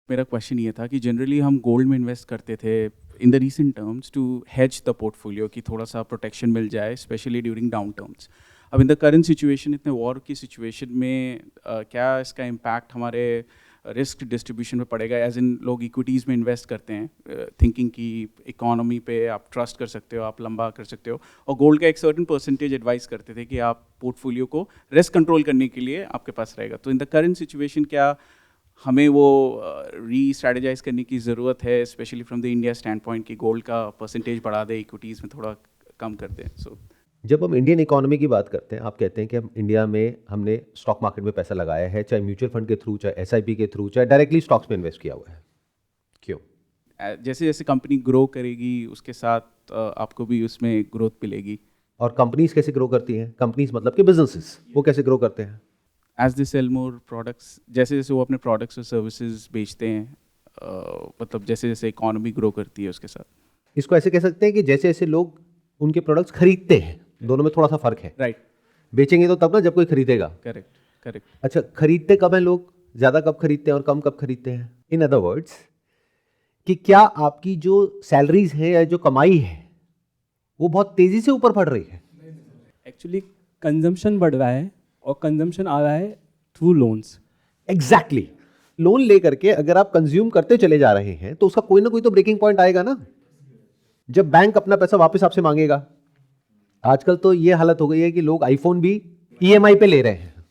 मेरा क्वेश्चन ये था कि जनरली हम गोल्ड में इन्वेस्ट करते थे in the recent terms to hedge the portfolio कि थोड़ा सा प्रोटेक्शन मिल जाए स्पेशली ड्यूरिंग डाउन टर्म्स। अब इन द करंट सिचुएशन, इतने वॉर की सिचुएशन में क्या इसका इम्पैक्ट हमारे रिस्क डिस्ट्रीब्यूशन में पड़ेगा? एज इन लोग इक्विटीज़ में इन्वेस्ट करते हैं थिंकिंग कि इकोनॉमी पे आप ट्रस्ट कर सकते हो, आप लंबा कर सकते हो, और गोल्ड का एक सर्टेन परसेंटेज एडवाइस करते थे कि आप पोर्टफोलियो को रिस्क कंट्रोल करने के लिए आपके पास रहेगा। तो इन द करंट सिचुएशन क्या हमें वो री स्ट्रैटेजाइज करने की ज़रूरत है, specially from the India stand point, कि गोल्ड का परसेंटेज बढ़ा दे, इक्विटीज़ में थोड़ा कम कर दें? सो जब हम इंडियन इकोनॉमी की बात करते हैं, आप कहते हैं कि हम इंडिया में हमने स्टॉक मार्केट में पैसा लगाया है, चाहे म्यूचुअल फंड के थ्रू, चाहे एसआईपी के थ्रू, चाहे डायरेक्टली स्टॉक्स में इन्वेस्ट किया हुआ है। क्यों? जैसे जैसे कंपनी ग्रो करेगी उसके साथ आपको भी उसमें ग्रोथ मिलेगी। और कंपनीज कैसे ग्रो करती हैं? कंपनीज मतलब कि बिजनेसेस, वो कैसे ग्रो करते हैं? As they sell more products, जैसे जैसे वो अपने प्रोडक्ट्स और सर्विसेज बेचते हैं, मतलब जैसे जैसे इकोनॉमी ग्रो करती है उसके साथ। इसको ऐसे कह सकते हैं कि जैसे जैसे लोग उनके प्रोडक्ट्स खरीदते हैं, दोनों में थोड़ा सा फर्क है। राइट। बेचेंगे तो तब ना जब कोई खरीदेगा। Correct correct. अच्छा, खरीदते कब हैं लोग? ज़्यादा कब खरीदते हैं और कम कब खरीदते हैं? इन अदर वर्ड्स, कि क्या आपकी जो सैलरीज है या जो कमाई है वो बहुत तेजी से ऊपर बढ़ रही है? एक्चुअली कंजम्पशन बढ़ रहा है और कंजम्पशन आ रहा है थ्रू लोन्स। एग्जैक्टली। लोन लेकर के अगर आप कंज्यूम करते चले जा रहे हैं तो उसका कोई ना कोई तो ब्रेकिंग पॉइंट आएगा ना, जब बैंक अपना पैसा वापस आपसे मांगेगा। आजकल तो ये हालत हो गई है कि लोग आईफोन भी ईएमआई पे ले रहे हैं,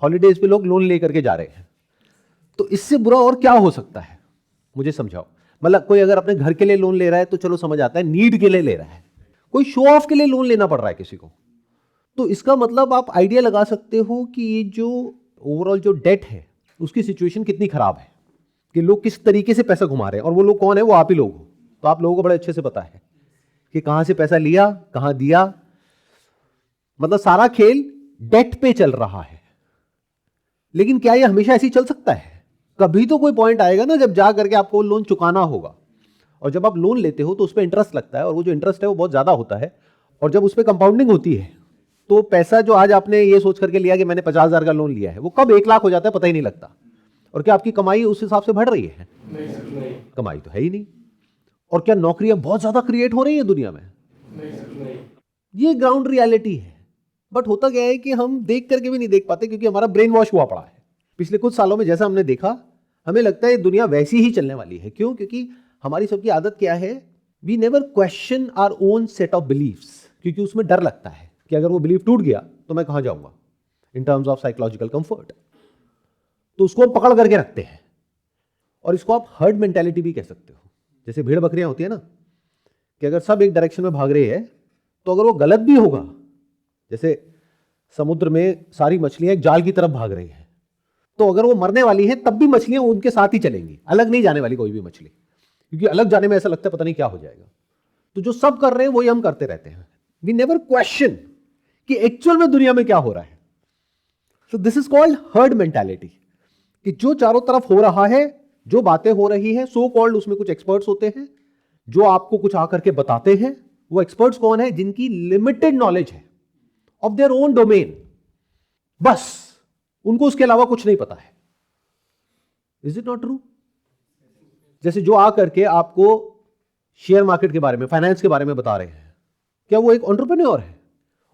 हॉलीडेज पे लोग लोन लेकर के जा रहे हैं। तो इससे बुरा और क्या हो सकता है? मुझे समझाओ। मतलब कोई अगर अपने घर के लिए लोन ले रहा है तो चलो समझ आता है, नीड के लिए ले रहा है। कोई शो ऑफ के लिए लोन लेना पड़ रहा है किसी को, तो इसका मतलब आप आइडिया लगा सकते हो कि ये जो ओवरऑल जो डेट है उसकी सिचुएशन कितनी खराब है, कि लोग किस तरीके से पैसा घुमा रहे हैं। और वो लोग कौन है? वो आप ही लोग हो। तो आप लोगों को बड़े अच्छे से पता है कि कहां से पैसा लिया, कहां दिया। मतलब सारा खेल डेट पे चल रहा है। लेकिन क्या ये हमेशा ऐसे ही चल सकता है? कभी तो कोई पॉइंट आएगा ना जब जा करके आपको लोन चुकाना होगा। और जब आप लोन लेते हो तो उस पर इंटरेस्ट लगता है, और वो जो इंटरेस्ट है वो बहुत ज्यादा होता है। और जब उस पर कंपाउंडिंग होती है तो पैसा जो आज आपने ये सोच करके लिया कि मैंने 50,000 का लोन लिया है, वो कब 1 लाख हो जाता है पता ही नहीं लगता। और क्या आपकी कमाई उस हिसाब से बढ़ रही है? नहीं। कमाई तो है ही नहीं। और क्या नौकरियां बहुत ज्यादा क्रिएट हो रही है दुनिया में? नहीं। ये ग्राउंड रियलिटी है। बट होता क्या है कि हम देख करके भी नहीं देख पाते, क्योंकि हमारा ब्रेन वॉश हुआ पड़ा है। पिछले कुछ सालों में जैसा हमने देखा, हमें लगता है दुनिया वैसी ही चलने वाली है। क्यों? क्योंकि हमारी सबकी आदत क्या है? We never question our own set of beliefs, क्योंकि उसमें डर लगता है कि अगर वो बिलीव टूट गया तो मैं कहां जाऊंगा in terms of psychological comfort. तो उसको हम पकड़ करके रखते हैं। और इसको आप हर्ड मेंटालिटी भी कह सकते हो। जैसे भेड़ बकरियां होती है ना, कि अगर सब एक डायरेक्शन में भाग रही है तो अगर वो गलत भी होगा, जैसे समुद्र में सारी मछलियां एक जाल की तरफ भाग रही हैं, तो अगर वो मरने वाली हैं तब भी मछलियां उनके साथ ही चलेंगी, अलग नहीं जाने वाली कोई भी मछली, क्योंकि अलग जाने में ऐसा लगता है पता नहीं क्या हो जाएगा। तो जो सब कर रहे हैं वही हम करते रहते हैं। वी नेवर क्वेश्चन कि एक्चुअल में दुनिया में क्या हो रहा है। So this is called herd mentality, कि जो चारों तरफ हो रहा है, जो बातें हो रही हैं, सो कॉल्ड उसमें कुछ एक्सपर्ट्स होते हैं जो आपको कुछ आकर के बताते हैं। वो एक्सपर्ट्स कौन है? जिनकी लिमिटेड नॉलेज है ऑफ देयर ओन डोमेन, बस उनको उसके अलावा कुछ नहीं पता है। Is it not true? जैसे जो आकर के आपको शेयर मार्केट के बारे में, फाइनेंस के बारे में बता रहे हैं, क्या वो एक एंटरप्रेन्योर है?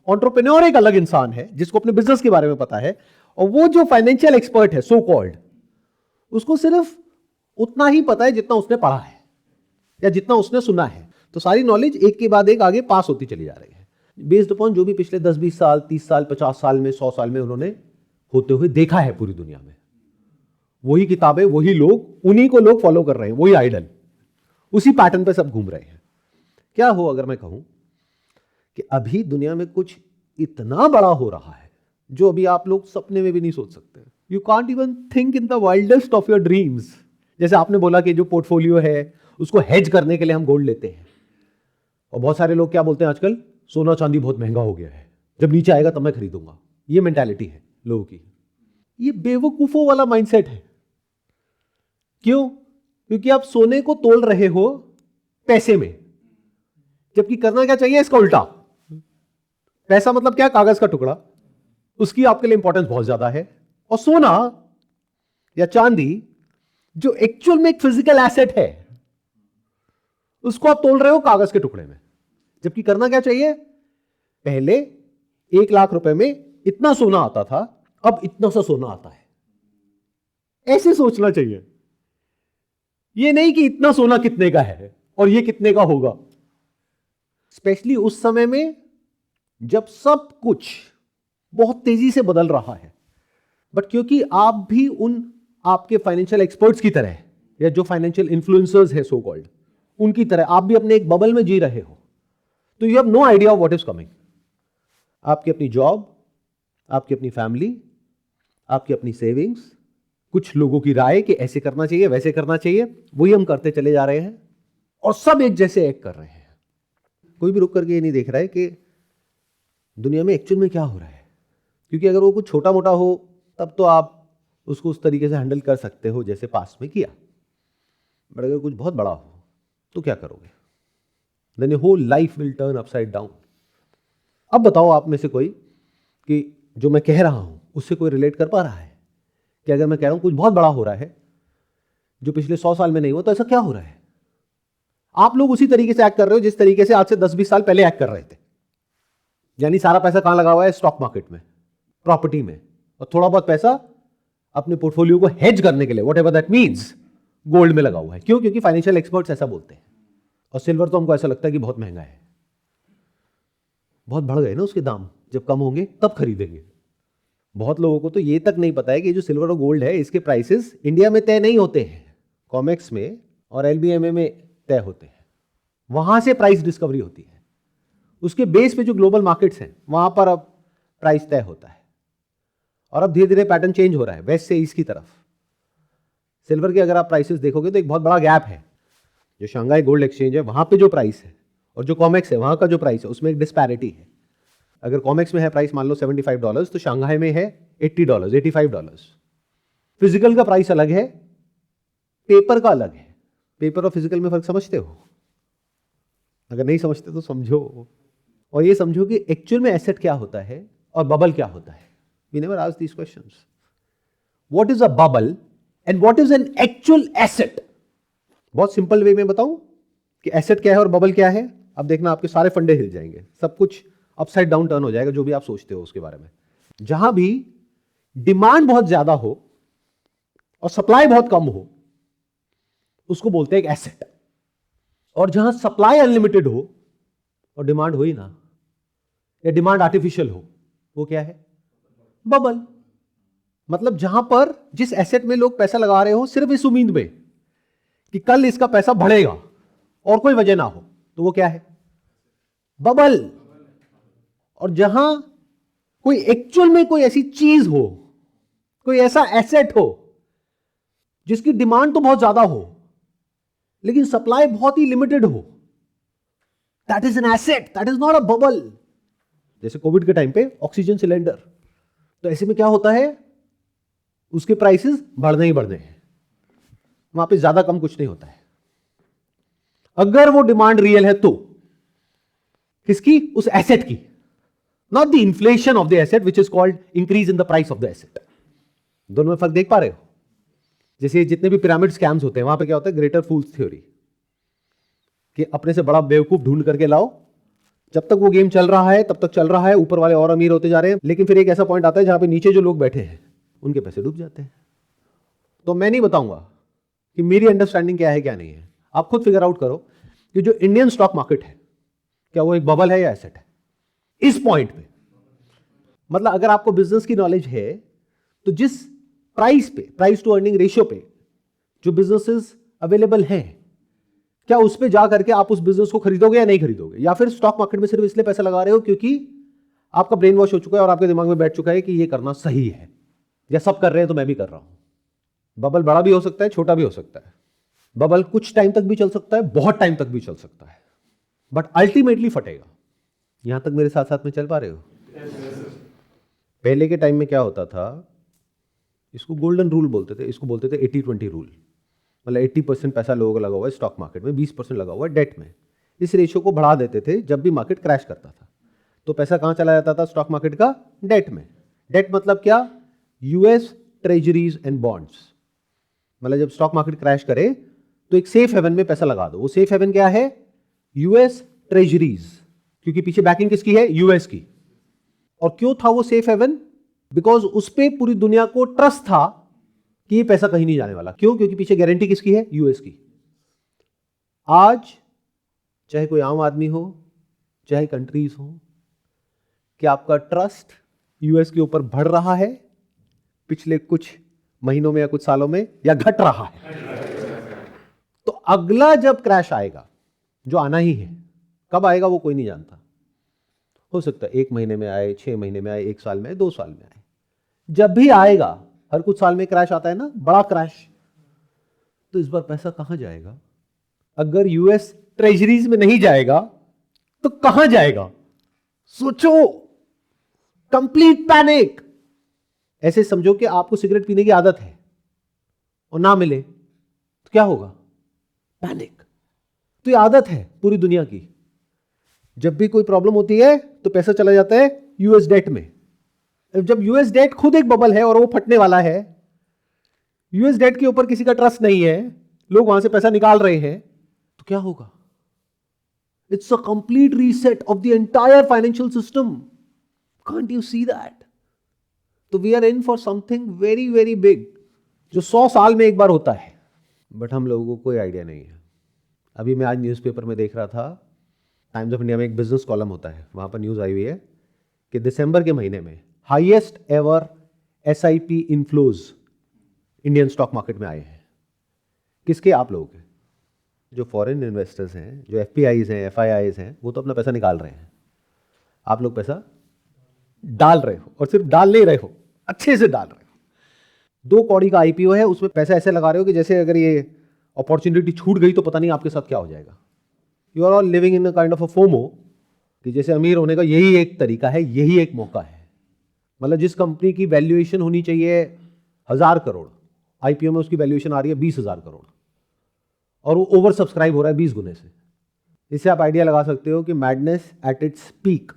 एंटरप्रेन्योर एक अलग इंसान है जिसको अपने बिजनेस के बारे में पता है, और वो जो फाइनेंशियल एक्सपर्ट है सो कॉल्ड, उसको सिर्फ उतना ही पता है जितना उसने पढ़ा है या जितना उसने सुना है। तो सारी नॉलेज एक के बाद एक आगे पास होती चली जा रही है, बेस्ड अपॉन जो भी पिछले 10-20 साल, 30 साल, 50 साल में, 100 साल में उन्होंने होते हुए देखा है पूरी दुनिया में। वही किताबें, वही लोग, उन्हीं को लोग फॉलो कर रहे हैं, वही आइडल, उसी पैटर्न पे सब घूम रहे हैं। क्या हो अगर मैं कहूं कि अभी दुनिया में कुछ इतना बड़ा हो रहा है जो अभी आप लोग सपने में भी नहीं सोच सकते। You can't even think in the wildest of your dreams. जैसे आपने बोला कि जो पोर्टफोलियो है उसको हेज करने के लिए हम गोल्ड लेते हैं, और बहुत सारे लोग क्या बोलते हैं आजकल, सोना चांदी बहुत महंगा हो गया है, जब नीचे आएगा तब मैं खरीदूंगा। ये मेंटालिटी है लोगों की। ये बेवकूफों वाला माइंडसेट है। क्यों? क्योंकि आप सोने को तोल रहे हो पैसे में, जबकि करना क्या चाहिए इसका उल्टा। पैसा मतलब क्या? कागज का टुकड़ा, उसकी आपके लिए इंपॉर्टेंस बहुत ज्यादा है। और सोना या चांदी जो एक्चुअल में एक फिजिकल एसेट है, उसको आप तोल रहे हो कागज के टुकड़े में। जबकि करना क्या चाहिए, पहले 1 लाख रुपए में इतना सोना आता था, अब इतना सा सोना आता है। ऐसे सोचना चाहिए, ये नहीं कि इतना सोना कितने का है और ये कितने का होगा। स्पेशली उस समय में जब सब कुछ बहुत तेजी से बदल रहा है। बट क्योंकि आप भी उन आपके फाइनेंशियल एक्सपर्ट्स की तरह, या जो फाइनेंशियल इन्फ्लुएंसर्स है सो कॉल्ड, उनकी तरह आप भी अपने एक बबल में जी रहे हो, तो you have no idea of what is coming. आपकी अपनी जॉब, आपकी अपनी फैमिली, आपकी अपनी सेविंग्स, कुछ लोगों की राय कि ऐसे करना चाहिए वैसे करना चाहिए, वही हम करते चले जा रहे हैं और सब एक जैसे एक्ट कर रहे हैं। कोई भी रुक करके ये नहीं देख रहा है कि दुनिया में एक्चुअल में क्या हो रहा है। क्योंकि अगर वो कुछ छोटा मोटा हो तब तो आप उसको उस तरीके से हैंडल कर सकते हो जैसे पास्ट में किया। बट अगर कुछ बहुत बड़ा हो तो क्या करोगे? Then your whole life will turn upside down. अब बताओ आप में से कोई कि जो मैं कह रहा हूं उससे कोई रिलेट कर पा रहा है कि अगर मैं कह रहा हूं कुछ बहुत बड़ा हो रहा है जो पिछले 100 साल में नहीं हुआ, तो ऐसा क्या हो रहा है? आप लोग उसी तरीके से एक्ट कर रहे हो जिस तरीके से आज से 10-20 साल पहले एक्ट कर रहे थे। यानी सारा पैसा कहां लगा हुआ है? स्टॉक मार्केट में, प्रॉपर्टी में, और थोड़ा बहुत पैसा अपने पोर्टफोलियो को हेज करने के लिए, व्हाटएवर दैट मींस, गोल्ड में लगा हुआ है। क्यों? क्योंकि फाइनेंशियल एक्सपर्ट्स ऐसा बोलते हैं। और सिल्वर तो हमको ऐसा लगता है कि बहुत महंगा है, बहुत बढ़ गए ना उसके दाम, जब कम होंगे तब खरीदेंगे। बहुत लोगों को तो ये तक नहीं पता है कि जो सिल्वर और गोल्ड है इसके प्राइसेस इंडिया में तय नहीं होते हैं, कॉमेक्स में और एलबीएमए में तय होते हैं। वहां से प्राइस डिस्कवरी होती है, उसके बेस पे जो ग्लोबल मार्केट्स हैं वहां पर अब प्राइस तय होता है। और अब धीरे धीरे पैटर्न चेंज हो रहा है वेस्ट से ईस्ट की तरफ। सिल्वर के अगर आप प्राइसेस देखोगे तो एक बहुत बड़ा गैप है। जो शंघाई गोल्ड एक्सचेंज है वहां पे जो प्राइस है और जो कॉमेक्स है वहां का जो प्राइस है उसमें एक डिस्पैरिटी है। अगर कॉमेक्स में है प्राइस मान लो $75 तो शंघाई में है $80, $85। फिजिकल का प्राइस अलग है, पेपर का अलग है। पेपर और फिजिकल में फर्क समझते हो? अगर नहीं समझते तो समझो, और ये समझो कि एक्चुअल में एसेट क्या होता है और बबल क्या होता है। We never ask these questions. What is a bubble and what is an actual asset? बहुत सिंपल वे में बताऊं कि एसेट क्या है और बबल क्या है। अब देखना आपके सारे फंडे हिल जाएंगे, सब कुछ अपसाइड डाउन टर्न हो जाएगा जो भी आप सोचते हो उसके बारे में। जहां भी डिमांड बहुत ज्यादा हो और सप्लाई बहुत कम हो उसको बोलते हैं एक एसेट। और जहां सप्लाई अनलिमिटेड हो और डिमांड हो ही ना, या डिमांड आर्टिफिशियल हो, वो क्या है? बबल। मतलब जहां पर जिस एसेट में लोग पैसा लगा रहे हो सिर्फ इस उम्मीद में कि कल इसका पैसा बढ़ेगा और कोई वजह ना हो, तो वो क्या है? बबल। और जहां कोई एक्चुअल में कोई ऐसी चीज हो, कोई ऐसा एसेट हो जिसकी डिमांड तो बहुत ज्यादा हो लेकिन सप्लाई बहुत ही लिमिटेड हो, that is an asset, that is not a bubble. जैसे कोविड के टाइम पे ऑक्सीजन सिलेंडर, तो ऐसे में क्या होता है? उसके प्राइसेस बढ़ने ही बढ़ने हैं, वहां पे ज्यादा कम कुछ नहीं होता है। अगर वो डिमांड रियल है तो किसकी? उस एसेट की, not the inflation of the asset which is called increase in the price of the asset. दोनों में फर्क देख पा रहे हो? जैसे जितने भी पिरामिड स्कैम्स होते हैं वहां पे क्या होता है? ग्रेटर फूल्स थ्योरी, कि अपने से बड़ा बेवकूफ ढूंढ करके लाओ, जब तक वो गेम चल रहा है तब तक चल रहा है, ऊपर वाले और अमीर होते जा रहे हैं, लेकिन फिर एक ऐसा पॉइंट आता है जहां पे नीचे जो लोग बैठे हैं उनके पैसे डूब जाते हैं। तो मैं नहीं बताऊंगा कि मेरी अंडरस्टैंडिंग क्या है क्या नहीं है, आप खुद फिगर आउट करो कि जो इंडियन स्टॉक मार्केट है क्या वो एक बबल है या एसेट है इस पॉइंट पे। मतलब अगर आपको बिजनेस की नॉलेज है तो जिस प्राइस पे, प्राइस टू अर्निंग रेशियो पे जो बिजनेसेस अवेलेबल हैं, क्या उस पे जा करके आप उस बिजनेस को खरीदोगे या नहीं खरीदोगे? या फिर स्टॉक मार्केट में सिर्फ इसलिए पैसा लगा रहे हो क्योंकि आपका ब्रेन वॉश हो चुका है और आपके दिमाग में बैठ चुका है कि ये करना सही है, या सब कर रहे हैं तो मैं भी कर रहा हूं। बबल बड़ा भी हो सकता है, छोटा भी हो सकता है। बबल कुछ टाइम तक भी चल सकता है, बहुत टाइम तक भी चल सकता है, बट अल्टीमेटली फटेगा। यहां तक मेरे साथ साथ में चल पा रहे हो? पहले के टाइम में क्या होता था, इसको गोल्डन रूल बोलते थे, इसको बोलते थे 80-20 रूल। मतलब 80% पैसा लोगों का लगा हुआ है स्टॉक मार्केट में, 20% लगा हुआ है डेट में। इस रेशियो को बढ़ा देते थे जब भी मार्केट क्रैश करता था, तो पैसा कहां चला जाता था स्टॉक मार्केट का? डेट में। डेट मतलब क्या? US treasuries and bonds. मतलब जब स्टॉक मार्केट क्रैश करे तो एक सेफ हेवन में पैसा लगा दो। वो सेफ हेवन क्या है? यूएस ट्रेजरीज, क्योंकि पीछे बैकिंग किसकी है? यूएस की। और क्यों था वो सेफ हेवन? बिकॉज उस पे पूरी दुनिया को ट्रस्ट था कि ये पैसा कहीं नहीं जाने वाला। क्यों? क्योंकि पीछे गारंटी किसकी है? यूएस की। आज चाहे कोई आम आदमी हो, चाहे कंट्रीज हो, क्या आपका ट्रस्ट यूएस के ऊपर बढ़ रहा है पिछले कुछ महीनों में या कुछ सालों में, या घट रहा है? तो अगला जब क्रैश आएगा, जो आना ही है, कब आएगा वो कोई नहीं जानता। हो सकता है 1 महीने में आए, 6 महीने में आए, 1 साल में आए, 2 साल में आए। जब भी आएगा, हर कुछ साल में क्रैश आता है ना, बड़ा क्रैश, तो इस बार पैसा कहां जाएगा? अगर यूएस ट्रेजरीज में नहीं जाएगा तो कहां जाएगा? सोचो, कंप्लीट पैनिक। ऐसे समझो कि आपको सिगरेट पीने की आदत है और ना मिले तो क्या होगा? पैनिक। तो ये आदत है पूरी दुनिया की। जब भी कोई प्रॉब्लम होती है तो पैसा चला जाता है यूएस डेट में। जब यूएस डेट खुद एक बबल है और वो फटने वाला है, यूएस डेट के ऊपर किसी का ट्रस्ट नहीं है, लोग वहां से पैसा निकाल रहे हैं, तो क्या होगा? It's a complete reset of the entire financial system. Can't you see that? तो we are in for something very very big, जो 100 साल में एक बार होता है, बट हम लोगों को कोई आइडिया नहीं है। अभी मैं आज न्यूज़पेपर में देख रहा था, टाइम्स ऑफ इंडिया में एक बिजनेस कॉलम होता है, वहां पर न्यूज़ आई हुई है कि दिसंबर के महीने में highest ever SIP inflows Indian stock market में आए हैं। किसके? आप लोगों के। जो फॉरेन इन्वेस्टर्स हैं, जो एफपीआईज हैं, एफआईआईज हैं, वो तो अपना पैसा निकाल रहे हैं। आप लोग पैसा डाल रहे हो, और सिर्फ डाल नहीं रहे हो, अच्छे से डाल रहे हो। 2 कौड़ी का आईपीओ है, उसमें पैसा ऐसे लगा रहे हो कि जैसे अगर ये अपॉर्चुनिटी छूट गई तो पता नहीं आपके साथ क्या हो जाएगा। You are all living in a kind of a FOMO, कि जैसे अमीर होने का यही एक तरीका है, यही एक मौका है। मतलब जिस कंपनी की वैल्यूएशन होनी चाहिए 1000 करोड़, आईपीओ में उसकी वैल्यूएशन आ रही है 20,000 करोड़, और वो ओवर सब्सक्राइब हो रहा है 20 गुने से। इससे आप आइडिया लगा सकते हो कि मैडनेस एट इट्स पीक।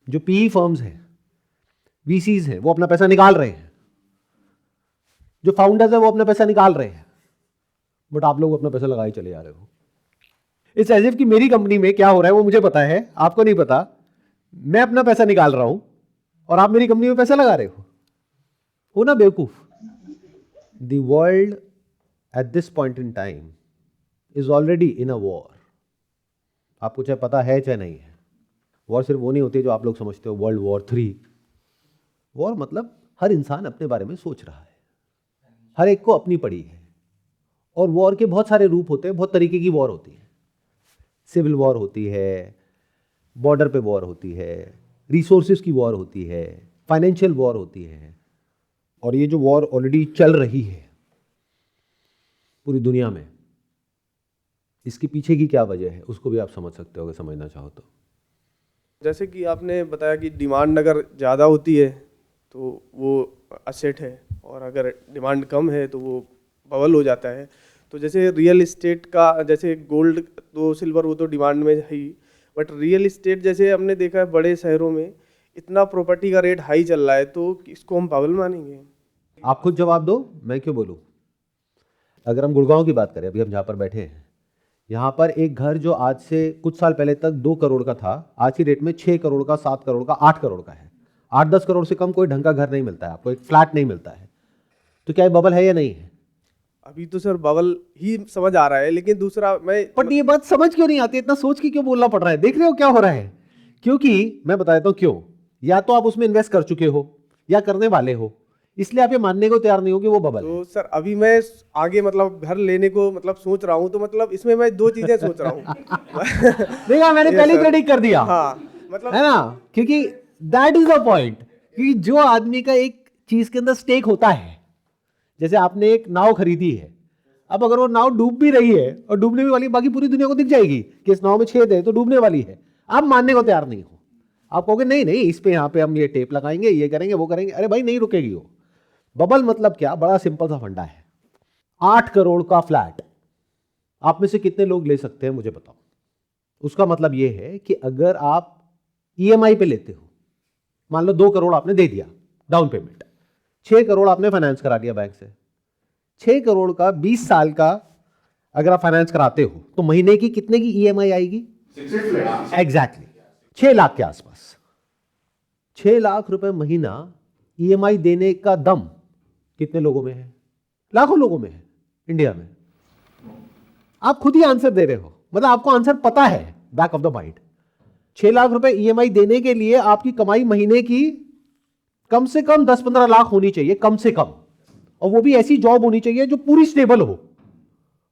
जो पीई फर्म्स हैं, वीसीज हैं, वो अपना पैसा निकाल रहे हैं, जो फाउंडर्स हैं वो अपना पैसा निकाल रहे हैं, बट आप लोग अपना पैसा लगाए चले जा रहे हो। इट्स एज इफ कि मेरी कंपनी में क्या हो रहा है वो मुझे पता है, आपको नहीं पता। मैं अपना पैसा निकाल रहा हूं और आप मेरी कंपनी में पैसा लगा रहे हो ना बेवकूफ। The world at this point in time is already in a war. आपको चाहे पता है चाहे नहीं है। वॉर सिर्फ वो नहीं होती जो आप लोग समझते हो, वर्ल्ड वॉर 3। वॉर मतलब हर इंसान अपने बारे में सोच रहा है, हर एक को अपनी पड़ी है। और वॉर के बहुत सारे रूप होते हैं, बहुत तरीके की वॉर होती है। सिविल वॉर होती है, बॉर्डर पे वॉर होती है, रिसोर्सेज की वॉर होती है, फाइनेंशियल वॉर होती है। और ये जो वॉर ऑलरेडी चल रही है पूरी दुनिया में, इसके पीछे की क्या वजह है उसको भी आप समझ सकते हो अगर समझना चाहो तो। जैसे कि आपने बताया कि डिमांड अगर ज़्यादा होती है तो वो असेट है, और अगर डिमांड कम है तो वो बबल हो जाता है। तो जैसे रियल इस्टेट का, जैसे गोल्ड तो सिल्वर वो तो डिमांड में है ही, बट रियल इस्टेट जैसे हमने देखा है बड़े शहरों में इतना प्रॉपर्टी का रेट हाई चल रहा है, तो इसको हम बबल मानेंगे? आप खुद जवाब दो, मैं क्यों बोलूं। अगर हम गुड़गांव की बात करें, अभी हम जहाँ पर बैठे हैं, यहाँ पर एक घर जो आज से कुछ साल पहले तक 2 करोड़ का था, आज की डेट में 6 करोड़ का, 7 करोड़ का, 8 करोड़ का है। 8-10 करोड़ से कम कोई ढंग का घर नहीं मिलता है आपको, एक फ्लैट नहीं मिलता है। तो क्या ये बबल है या नहीं है? अभी तो सर बबल ही समझ आ रहा है, लेकिन दूसरा बट ये बात समझ क्यों नहीं आती? इतना सोच के क्यों बोलना पड़ रहा है? देख रहे हो क्या हो रहा है? क्योंकि मैं बता देता हूं क्यों। या तो आप उसमें इन्वेस्ट कर चुके हो या करने वाले हो, इसलिए आप ये मानने को तैयार नहीं हो कि वो बबल है। तो सर अभी मैं आगे मतलब घर लेने को मतलब सोच रहा हूँ, तो मतलब इसमें मैं 2 चीजें सोच रहा हूँ। देखा, मैंने पहले प्रेडिक्ट कर दिया। हाँ, मतलब है ना, क्योंकि दैट इज द पॉइंट कि जो आदमी का एक चीज के अंदर स्टेक होता है, जैसे आपने एक नाव खरीदी है, अब अगर वो नाव डूब भी रही है और डूबने भी वाली, बाकी पूरी दुनिया को दिख जाएगी कि इस नाव में छेद है तो डूबने वाली है, आप मानने को तैयार नहीं हो। आप कहोगे नहीं नहीं, इस पे यहाँ पे हम ये टेप लगाएंगे, ये करेंगे, वो करेंगे। अरे भाई नहीं रुकेगी वो। बबल मतलब क्या? बड़ा सिंपल सा फंडा है। 8 करोड़ का फ्लैट आप में से कितने लोग ले सकते हैं मुझे बताओ। उसका मतलब ये है कि अगर आप ईएमआई पे लेते हो, मान लो 2 करोड़ आपने दे दिया डाउन पेमेंट, 6 करोड़ आपने फाइनेंस करा दिया बैंक से, 6 करोड़ का 20 साल का अगर आप फाइनेंस कराते हो तो महीने की कितने की ईएमआई आएगी? एग्जैक्टली 6 लाख के आसपास। 6 लाख रुपए महीना ईएमआई देने का दम कितने लोगों में है? लाखों लोगों में है इंडिया में। आप खुद ही आंसर दे रहे हो, मतलब आपको आंसर पता है back of the mind. 6 lakh रुपए ईएमआई देने के लिए आपकी कमाई महीने की कम से कम 10-15 लाख होनी चाहिए, कम से कम, और वो भी ऐसी जॉब होनी चाहिए जो पूरी स्टेबल हो,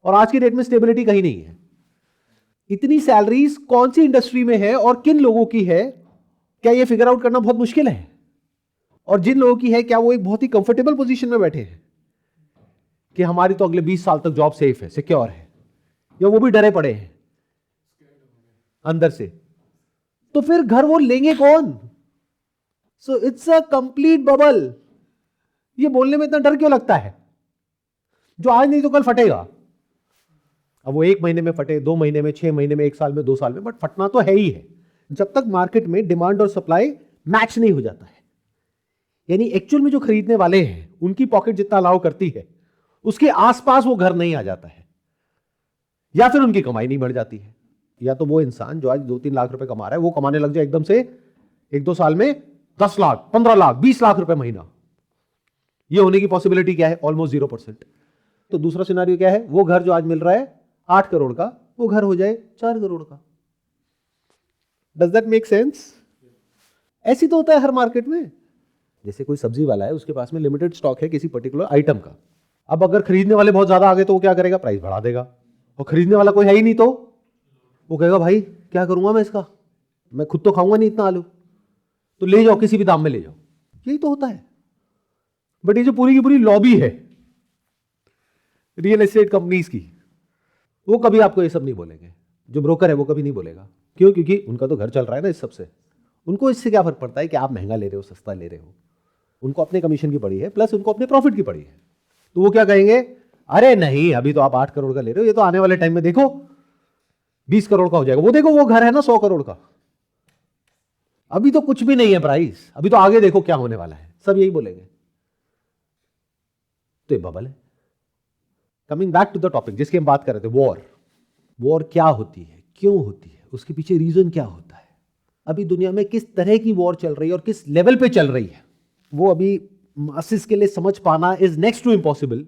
और आज की डेट में स्टेबिलिटी कहीं नहीं है। इतनी सैलरीज कौन सी इंडस्ट्री में है और किन लोगों की है, क्या यह फिगर आउट करना बहुत मुश्किल है? और जिन लोगों की है, क्या वो एक बहुत ही कंफर्टेबल पोजीशन में बैठे हैं कि हमारी तो अगले 20 साल तक जॉब सेफ है, सिक्योर है, या वो भी डरे पड़े हैं अंदर से? तो फिर घर वो लेंगे कौन? So it's a complete bubble. ये बोलने में इतना डर क्यों लगता है? जो आज नहीं तो कल फटेगा। अब वो 1 महीने में फटे, 2 महीने में, 6 महीने में, 1 साल में, 2 साल में, बट फटना तो है ही है जब तक मार्केट में डिमांड और सप्लाई मैच नहीं हो जाता है। यानी एक्चुअल में जो खरीदने वाले हैं उनकी पॉकेट जितना अलाउ करती है उसके आसपास वो घर नहीं आ जाता है, या फिर उनकी कमाई नहीं बढ़ जाती है। या तो वो इंसान जो आज 2-3 लाख रुपए कमा रहा है वो कमाने लग जाए एकदम से 1-2 साल में 10 लाख, 15 लाख, 20 लाख रुपए महीना। ये होने की पॉसिबिलिटी क्या है? ऑलमोस्ट 0%। तो दूसरा सिनारियो क्या है? वो घर जो आज मिल रहा है 8 करोड़ का, वो घर हो जाए 4 करोड़ का। Does that make sense? ऐसी तो होता है हर मार्केट में। जैसे कोई सब्जी वाला है, उसके पास में लिमिटेड स्टॉक है किसी पर्टिकुलर आइटम का। अब अगर खरीदने वाले बहुत ज्यादा आ गए तो वो क्या करेगा? प्राइस बढ़ा देगा। और खरीदने वाला कोई है ही नहीं तो वो कहेगा भाई क्या करूंगा मैं इसका, मैं खुद तो खाऊंगा नहीं इतना आलू, तो ले जाओ, किसी भी दाम में ले जाओ। यही तो होता है। बट ये जो पूरी की पूरी लॉबी है रियल एस्टेट कंपनीज की, वो कभी आपको ये सब नहीं बोलेंगे। जो ब्रोकर है वो कभी नहीं बोलेगा। क्यों? क्योंकि उनका तो घर चल रहा है ना इस सबसे। उनको इससे क्या फर्क पड़ता है कि आप महंगा ले रहे हो, सस्ता ले रहे हो? उनको अपने कमीशन की पड़ी है, प्लस उनको अपने प्रॉफिट की पड़ी है। तो वो क्या कहेंगे? अरे नहीं, अभी तो आप 8 करोड़ का ले रहे हो, ये तो आने वाले टाइम में देखो 20 करोड़ का हो जाएगा। वो देखो वो घर है ना 100 करोड़ का, अभी तो कुछ भी नहीं है प्राइस, अभी तो आगे देखो क्या होने वाला है। सब यही बोलेंगे। तो ये बबल है। Coming back to the topic जिसकी हम बात कर रहे थे, वॉर। वॉर क्या होती है, क्यों होती है, उसके पीछे रीजन क्या होता है, अभी दुनिया में किस तरह की वॉर चल रही है और किस लेवल पे चल रही है, वो अभी मासेस के लिए समझ पाना इज नेक्स्ट टू इम्पॉसिबल।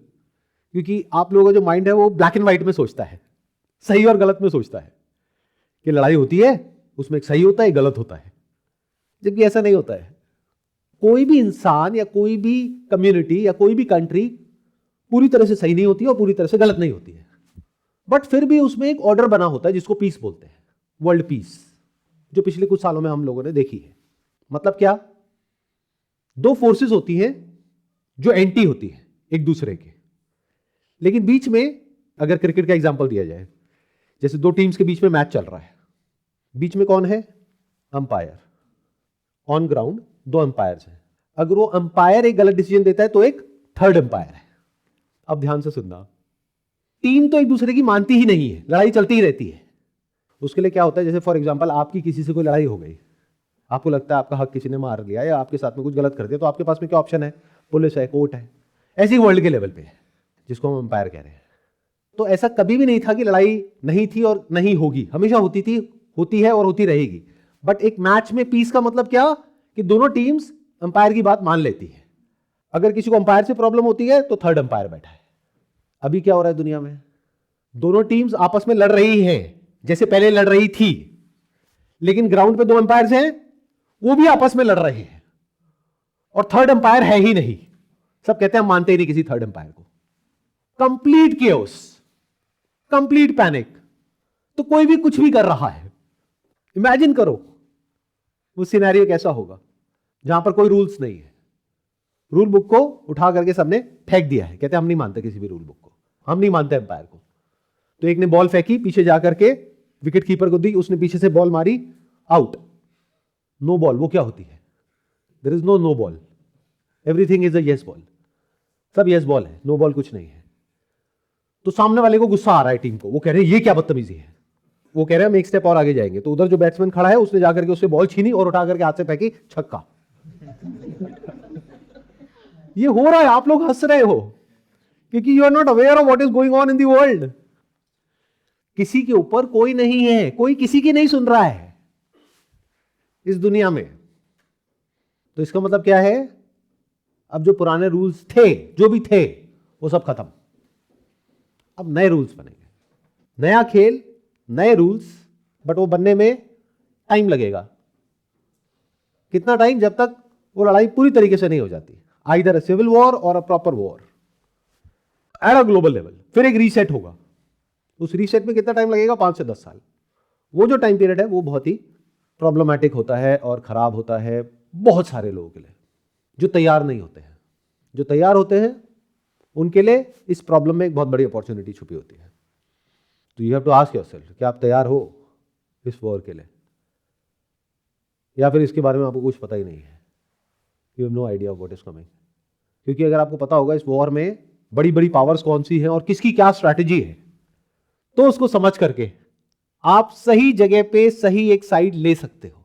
क्योंकि आप लोगों का जो माइंड है वो ब्लैक एंड व्हाइट में सोचता है, सही और गलत में सोचता है कि लड़ाई होती है उसमें एक सही होता है, एक गलत होता है, जबकि ऐसा नहीं होता है। कोई भी इंसान या कोई भी कम्युनिटी या कोई भी कंट्री पूरी तरह से सही नहीं होती है और पूरी तरह से गलत नहीं होती है, बट फिर भी उसमें एक ऑर्डर बना होता है जिसको पीस बोलते हैं, वर्ल्ड पीस, जो पिछले कुछ सालों में हम लोगों ने देखी है। मतलब क्या? 2 फोर्सेस होती हैं जो एंटी होती है एक दूसरे के, लेकिन बीच में, अगर क्रिकेट का एग्जांपल दिया जाए, जैसे 2 टीम्स के बीच में मैच चल रहा है, बीच में कौन है? अंपायर। ऑन ग्राउंड 2 अंपायर्स हैं। अगर वो अंपायर एक गलत डिसीजन देता है तो एक थर्ड अंपायर है। अब ध्यान से सुनना, टीम तो एक दूसरे की मानती ही नहीं है, लड़ाई चलती ही रहती है। उसके लिए क्या होता है? जैसे फॉर एग्जांपल आपकी किसी से कोई लड़ाई हो गई, आपको लगता है आपका हक किसी ने मार लिया या आपके साथ में कुछ गलत कर दिया, तो आपके पास में क्या ऑप्शन है? पुलिस है, कोर्ट है। ऐसी वर्ल्ड के लेवल पे है जिसको हम अंपायर कह रहे हैं। तो ऐसा कभी भी नहीं था कि लड़ाई नहीं थी और नहीं होगी, हमेशा होती थी, होती है और होती रहेगी। बट एक मैच में पीस का मतलब क्या? कि दोनों टीम्स अंपायर की बात मान लेती है। अगर किसी को अंपायर से प्रॉब्लम होती है तो थर्ड अंपायर बैठा है। अभी क्या हो रहा है दुनिया में? दोनों टीम्स आपस में लड़ रही हैं जैसे पहले लड़ रही थी, लेकिन ग्राउंड पे 2 अंपायर्स हैं, वो भी आपस में लड़ रहे हैं और थर्ड अंपायर है ही नहीं। सब कहते हैं हम मानते ही नहीं किसी थर्ड अंपायर को। Complete chaos, complete panic. तो कोई भी कुछ भी कर रहा है। इमेजिन करो वो सिनेरियो कैसा होगा जहां पर कोई रूल्स नहीं है। रूल बुक को उठा करके सबने फेंक दिया है, कहते हैं हम नहीं मानते किसी भी रूल बुक को, हम नहीं मानते अंपायर को। तो एक ने बॉल फेंकी, पीछे जाकर के विकेट कीपर को दी, उसने पीछे से बॉल मारी, आउट। नो बॉल वो क्या होती है? There is no ball, everything is a yes ball. सब यस बॉल है, नो बॉल कुछ नहीं है। तो सामने वाले को गुस्सा आ रहा है टीम को, वो कह रहे हैं ये क्या बदतमीजी है। वो कह रहे हैं हम एक स्टेप और आगे जाएंगे। तो उधर जो बैट्समैन खड़ा है उसने जाकर के उससे बॉल छीनी और उठा करके हाथ से फेंकी, छक्का। ये हो रहा है, आप लोग हंस रहे हो। क्योंकि you are not aware of what is going on in the world. किसी के ऊपर कोई नहीं है, कोई किसी की नहीं सुन रहा है इस दुनिया में। तो इसका मतलब क्या है, अब जो पुराने रूल्स थे, जो भी थे, वो सब खत्म। अब नए रूल्स बनेंगे, नया खेल, नए रूल्स, बट वो बनने में टाइम लगेगा। कितना टाइम? जब तक वो लड़ाई पूरी तरीके से नहीं हो जाती, आइदर अ सिविल वॉर और a proper war at a global level. फिर एक रीसेट होगा। उस रीसेट में कितना टाइम लगेगा? 5 से 10 साल। वो जो टाइम पीरियड है वो बहुत ही प्रॉब्लमैटिक होता है और खराब होता है बहुत सारे लोगों के लिए जो तैयार नहीं होते हैं। जो तैयार होते हैं उनके लिए इस प्रॉब्लम में एक बहुत बड़ी अपॉर्चुनिटी छुपी होती है। तो you have to ask yourself, क्या आप तैयार हो इस वॉर के लिए, या फिर इसके बारे में आपको कुछ पता ही नहीं है? You have no idea of what is coming. क्योंकि अगर आपको पता होगा इस वॉर में बड़ी बड़ी पावर्स कौन सी हैं और किसकी क्या स्ट्रैटेजी है, तो उसको समझ करके आप सही जगह पे सही एक साइड ले सकते हो।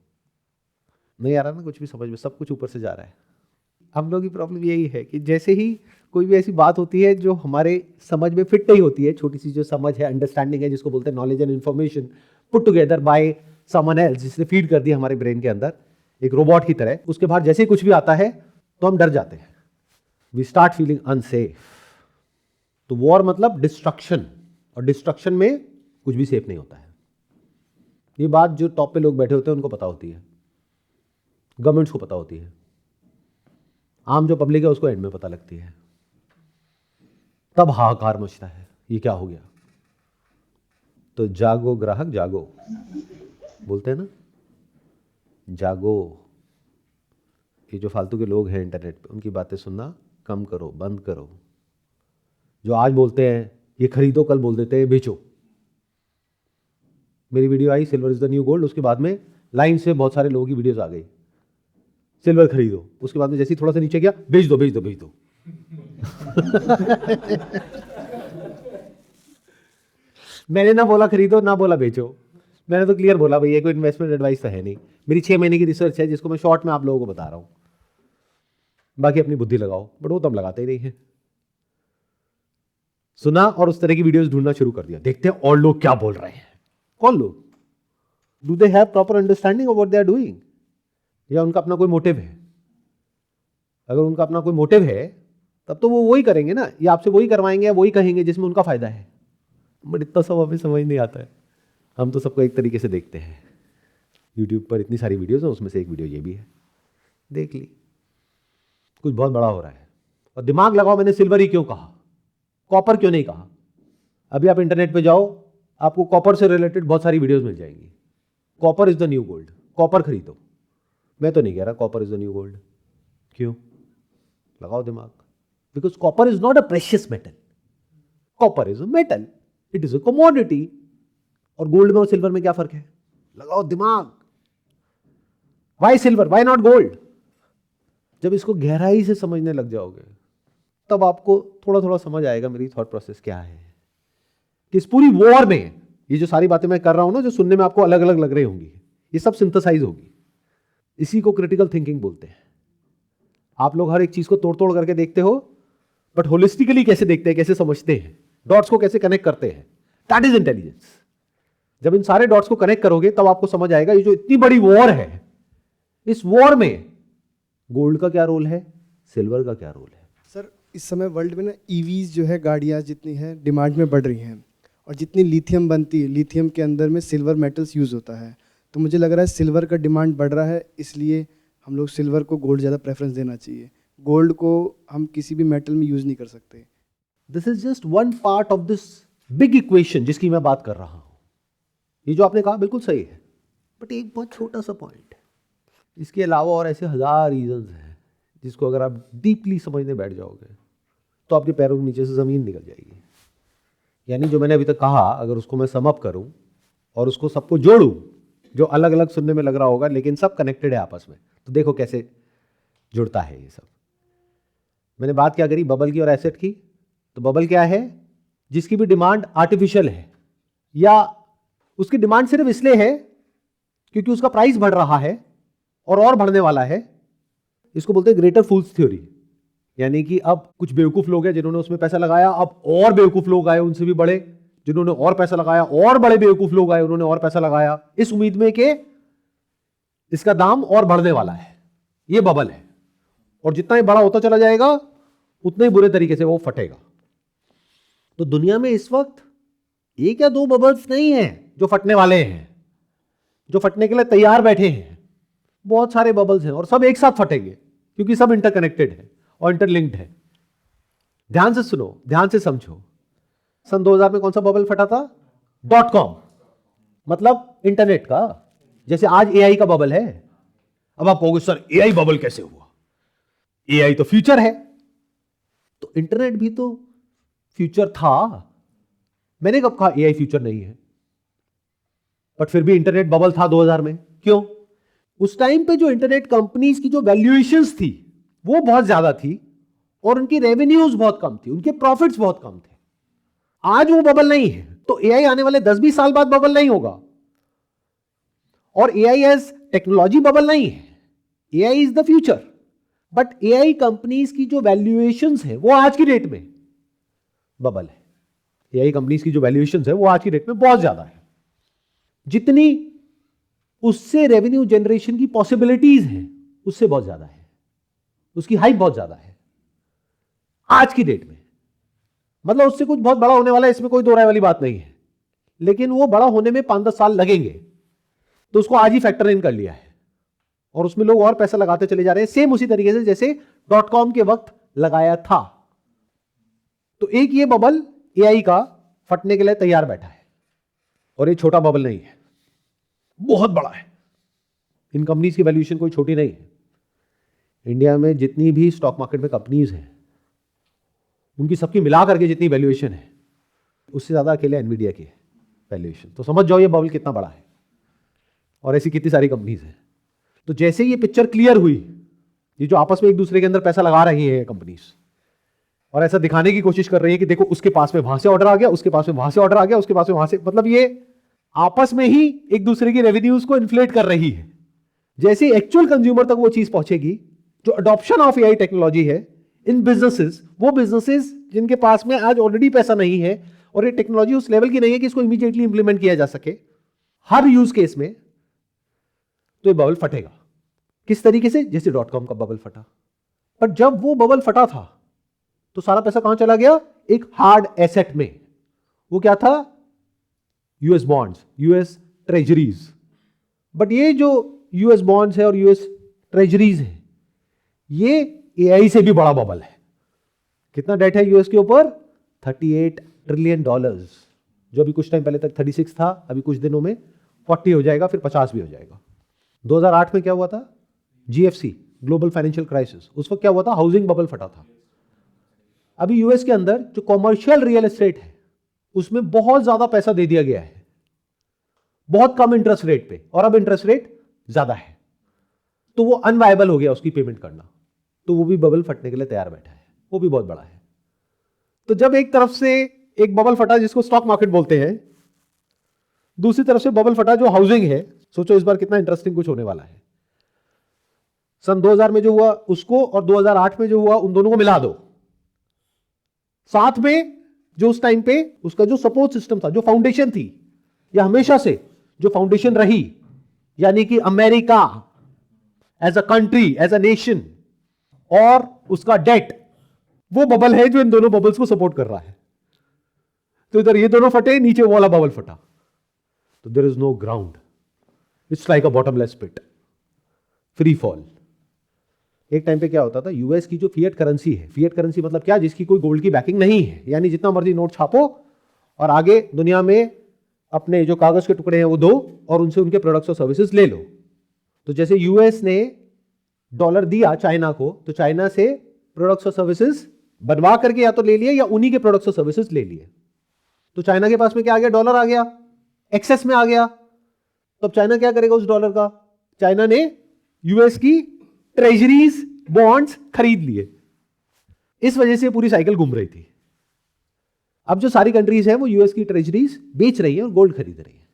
नहीं आ रहा ना कुछ भी समझ में, सब कुछ ऊपर से जा रहा है। हम लोग की प्रॉब्लम यही है कि जैसे ही कोई भी ऐसी बात होती है जो हमारे समझ में फिट नहीं होती है, छोटी सी जो समझ है, अंडरस्टैंडिंग है, जिसको बोलते हैं knowledge and information put together by someone else, जिसने फीड कर दिया हमारे ब्रेन के अंदर एक रोबोट की तरह, उसके बाद जैसे ही कुछ भी आता है तो हम डर जाते हैं। We start feeling unsafe. तो वॉर मतलब डिस्ट्रक्शन, और डिस्ट्रक्शन में कुछ भी सेफ नहीं होता है। ये बात जो टॉप पे लोग बैठे होते हैं उनको पता होती है, गवर्नमेंट्स को पता होती है, आम जो पब्लिक है उसको एंड में पता लगती है। तब हाहाकार मचता है, ये क्या हो गया। तो जागो ग्राहक जागो, बोलते हैं ना, जागो। ये जो फालतू के लोग हैं इंटरनेट पे, उनकी बातें सुनना कम करो, बंद करो। जो आज बोलते हैं ये खरीदो, कल बोल देते हैं बेचो। मेरी video I silver is the new gold, उसके बाद में लाइन से बहुत सारे लोगों की वीडियोस आ गई, सिल्वर खरीदो। उसके बाद में जैसे ही थोड़ा सा नीचे गया, बेच दो बेच दो बेच दो। मैंने ना बोला खरीदो, ना बोला बेचो। मैंने तो क्लियर बोला भाई ये कोई इन्वेस्टमेंट एडवाइस तो है नहीं, मेरी 6 महीने की रिसर्च है जिसको मैं शॉर्ट में आप लोगों को बता रहा हूं। बाकी अपनी बुद्धि लगाओ, बट वो तो हम लगाते ही नहीं है। सुना और उस तरह की वीडियोस ढूंढना शुरू कर दिया, देखते हैं और लोग क्या बोल रहे हैं। कौन लोग? Do they have proper understanding of what they are doing, या उनका अपना कोई मोटिव है? अगर उनका अपना कोई मोटिव है तब तो वो वही करेंगे ना, या आपसे वही करवाएंगे या वही कहेंगे जिसमें उनका फायदा है। बट इतना सब हमें समझ नहीं आता है। हम तो सबको एक तरीके से देखते हैं। यूट्यूब पर इतनी सारी वीडियोस हैं, उसमें से एक वीडियो ये भी है, देख ली। कुछ बहुत बड़ा हो रहा है। और दिमाग लगाओ, मैंने सिल्वर ही क्यों कहा, कॉपर क्यों नहीं कहा? अभी आप इंटरनेट पे जाओ, आपको कॉपर से रिलेटेड बहुत सारी वीडियोस मिल जाएंगी। Copper is the new gold, copper खरीदो। मैं तो नहीं कह रहा copper is the new gold. क्यों? लगाओ दिमाग। Because copper is not a precious metal, copper is a metal, it is a commodity. और गोल्ड में और सिल्वर में क्या फर्क है? लगाओ दिमाग। Why silver, why not gold? जब इसको गहराई से समझने लग जाओगे तब आपको थोड़ा थोड़ा समझ आएगा मेरी थॉट प्रोसेस क्या है। कि इस पूरी वॉर में ये जो सारी बातें मैं कर रहा हूं ना, जो सुनने में आपको अलग अलग लग रही होंगी, ये सब सिंथेसाइज होगी। इसी को क्रिटिकल थिंकिंग बोलते हैं। आप लोग हर एक चीज को तोड़ तोड़ करके देखते हो, बट होलिस्टिकली कैसे देखते हैं, कैसे समझते हैं, डॉट्स को कैसे कनेक्ट करते हैं, दैट इज इंटेलिजेंस। जब इन सारे डॉट्स को कनेक्ट करोगे तब आपको समझ आएगा ये जो इतनी बड़ी वॉर है, इस वॉर में गोल्ड का क्या रोल है, सिल्वर का क्या रोल है। सर, इस समय वर्ल्ड में ना ईवीज जो है, गाड़ियाँ जितनी हैं डिमांड में बढ़ रही हैं, और जितनी लिथियम बनती है, लिथियम के अंदर में सिल्वर मेटल्स यूज़ होता है। तो मुझे लग रहा है सिल्वर का डिमांड बढ़ रहा है, इसलिए हम लोग सिल्वर को गोल्ड ज़्यादा प्रेफरेंस देना चाहिए। गोल्ड को हम किसी भी मेटल में यूज़ नहीं कर सकते। This is just one part of this big equation जिसकी मैं बात कर रहा हूं। ये जो आपने कहा बिल्कुल सही है, बट एक बहुत छोटा सा पॉइंट है। इसके अलावा और ऐसे 1000 रीजंस हैं जिसको अगर आप डीपली समझने बैठ जाओगे तो आपके पैरों के नीचे से ज़मीन निकल जाएगी। यानी जो मैंने अभी तक कहा, अगर उसको मैं सम अप करूं और उसको सबको जोड़ूं, जो अलग अलग सुनने में लग रहा होगा लेकिन सब कनेक्टेड है आपस में, तो देखो कैसे जुड़ता है ये सब। मैंने बात क्या करी, बबल की और एसेट की। तो बबल क्या है? जिसकी भी डिमांड आर्टिफिशियल है, या उसकी डिमांड सिर्फ इसलिए है क्योंकि उसका प्राइस बढ़ रहा है और बढ़ने वाला है। इसको बोलते हैं ग्रेटर फूल्स थ्योरी। यानी कि अब कुछ बेवकूफ लोग हैं जिन्होंने उसमें पैसा लगाया, अब और बेवकूफ लोग आए उनसे भी बड़े जिन्होंने और पैसा लगाया, और बड़े बेवकूफ लोग आए उन्होंने और पैसा लगाया, इस उम्मीद में कि इसका दाम और बढ़ने वाला है। ये बबल है, और जितना ही बड़ा होता चला जाएगा उतने ही बुरे तरीके से वो फटेगा। तो दुनिया में इस वक्त एक या दो बबल्स नहीं है जो फटने वाले हैं, जो फटने के लिए तैयार बैठे हैं। बहुत सारे बबल्स हैं और सब एक साथ फटेंगे, क्योंकि सब इंटरकनेक्टेड है और इंटरलिंक्ड है। ध्यान से सुनो, ध्यान से समझो। सन 2000 में कौन सा बबल फटा था? .com, मतलब इंटरनेट का। जैसे आज एआई का बबल है। अब आप कहोगे सर एआई बबल कैसे हुआ? एआई तो फ्यूचर है, तो इंटरनेट भी तो फ्यूचर था। मैंने कब कहा एआई फ्यूचर नहीं है? बट फिर भी इंटरनेट बबल था 2000 में। क्यों? उस टाइम पे जो इंटरनेट कंपनीज की जो वैल्यूएशंस थी वो बहुत ज्यादा थी, और उनकी रेवेन्यूज बहुत कम थी, उनके प्रॉफिट्स बहुत कम थे। आज वो बबल नहीं है, तो एआई आने वाले 10-20 साल बाद बबल नहीं होगा। और एआई एज टेक्नोलॉजी बबल नहीं है, AI is the future. But AI companies की जो वैल्यूएशंस है वो आज की डेट में बबल है। एआई कंपनीज की जो वैल्यूएशंस है वो आज की डेट में बहुत ज्यादा है। जितनी उससे रेवेन्यू जनरेशन की पॉसिबिलिटीज हैं उससे बहुत ज्यादा है, उसकी हाइप बहुत ज्यादा है आज की डेट में। मतलब उससे कुछ बहुत बड़ा होने वाला है, इसमें कोई दो राय वाली बात नहीं है, लेकिन वो बड़ा होने में 5-10 साल लगेंगे। तो उसको आज ही फैक्टर इन कर लिया है, और उसमें लोग और पैसा लगाते चले जा रहे हैं, सेम उसी तरीके से जैसे .com के वक्त लगाया था। तो एक ये बबल एआई का फटने के लिए तैयार बैठा है, और ये छोटा बबल नहीं है, बहुत बड़ा है। इन कंपनीज की वैल्यूएशन कोई छोटी नहीं है। इंडिया में जितनी भी स्टॉक मार्केट में कंपनीज हैं उनकी सबकी मिला करके जितनी वैल्यूएशन है उससे ज्यादा अकेले एनवीडिया की है वैल्यूएशन। तो समझ जाओ ये बबल कितना बड़ा है, और ऐसी कितनी सारी कंपनीज हैं। तो जैसे ये पिक्चर क्लियर हुई, ये जो आपस में एक दूसरे के अंदर पैसा लगा रही है कंपनीज, और ऐसा दिखाने की कोशिश कर रही है कि देखो उसके पास में वहां से ऑर्डर आ गया, उसके पास में वहां से ऑर्डर आ गया, उसके पास में वहां से, मतलब ये आपस में ही एक दूसरे की रेवेन्यूज को इन्फ्लेट कर रही है। जैसे एक्चुअल कंज्यूमर तक वो चीज पहुंचेगी, जो अडॉप्शन ऑफ एआई टेक्नोलॉजी है इन बिजनेसेस, वो बिजनेसेस जिनके पास में आज ऑलरेडी पैसा नहीं है और ये टेक्नोलॉजी उस लेवल की नहीं है कि इसको इमीडिएटली इंप्लीमेंट किया जा सके हर यूज केस में, तो ये बबल फटेगा। किस तरीके से? जैसे .com का बबल फटा। पर जब वो बबल फटा था तो सारा पैसा कहां चला गया? एक हार्ड एसेट में। वो क्या था? US bonds, US treasuries. But ये जो यूएस बॉन्ड्स है और यूएस ट्रेजरीज है, ये एआई से भी बड़ा बबल है। कितना डेट है यूएस के ऊपर? $38 ट्रिलियन, जो अभी कुछ टाइम पहले तक 36 था, अभी कुछ दिनों में 40 हो जाएगा, फिर 50 भी हो जाएगा। 2008 में क्या हुआ था? GFC, global financial crisis. उस वक्त क्या हुआ था? हाउसिंग बबल फटा था। अभी यूएस के अंदर जो कॉमर्शियल रियल एस्टेट है उसमें बहुत ज्यादा पैसा दे दिया गया है, बहुत कम इंटरेस्ट रेट पे, और अब इंटरेस्ट रेट ज्यादा है, तो वो अनवायबल हो गया उसकी पेमेंट करना। तो वो भी बबल फटने के लिए तैयार बैठा है, वो भी बहुत बड़ा है। तो जब एक तरफ से एक बबल फटा जिसको स्टॉक मार्केट बोलते हैं, दूसरी तरफ से बबल फटा जो हाउसिंग है, सोचो इस बार कितना इंटरेस्टिंग कुछ होने वाला है। सन 2000 में जो हुआ उसको और 2008 में जो हुआ उन दोनों को मिला दो, साथ में जो उस टाइम पे उसका जो सपोर्ट सिस्टम था, जो फाउंडेशन थी, या हमेशा से जो फाउंडेशन रही, यानी कि America as a country, as a nation, और उसका डेट, वो बबल है जो इन दोनों बबल्स को सपोर्ट कर रहा है। तो इधर ये दोनों फटे, नीचे वो वाला बबल फटा, तो there is no ground, it's like a bottomless pit, free fall. एक टाइम पे क्या होता था, यूएस की जो फिएट करेंसी है, फिएट करेंसी मतलब क्या? जिसकी कोई गोल्ड की बैकिंग नहीं है, यानी जितना मर्जी नोट छापो और आगे दुनिया में अपने जो कागज के टुकड़े हैं वो दो और उनसे उनके प्रोडक्ट्स और सर्विसेज ले लो। तो जैसे यूएस ने डॉलर दिया चाइना को, तो चाइना से प्रोडक्ट्स और सर्विसेज बनवा करके या तो ले लिए या उन्हीं के प्रोडक्ट्स और सर्विसेज ले लिए। तो चाइना के पास में क्या आ गया? डॉलर आ गया, एक्सेस में आ गया। तो अब चाइना क्या करेगा उस डॉलर का? चाइना ने यूएस की ट्रेजरीज, बॉन्ड्स खरीद लिए। इस वजह से पूरी साइकिल घूम रही थी। अब जो सारी कंट्रीज हैं वो यूएस की ट्रेजरीज बेच रही हैं और गोल्ड खरीद रही हैं।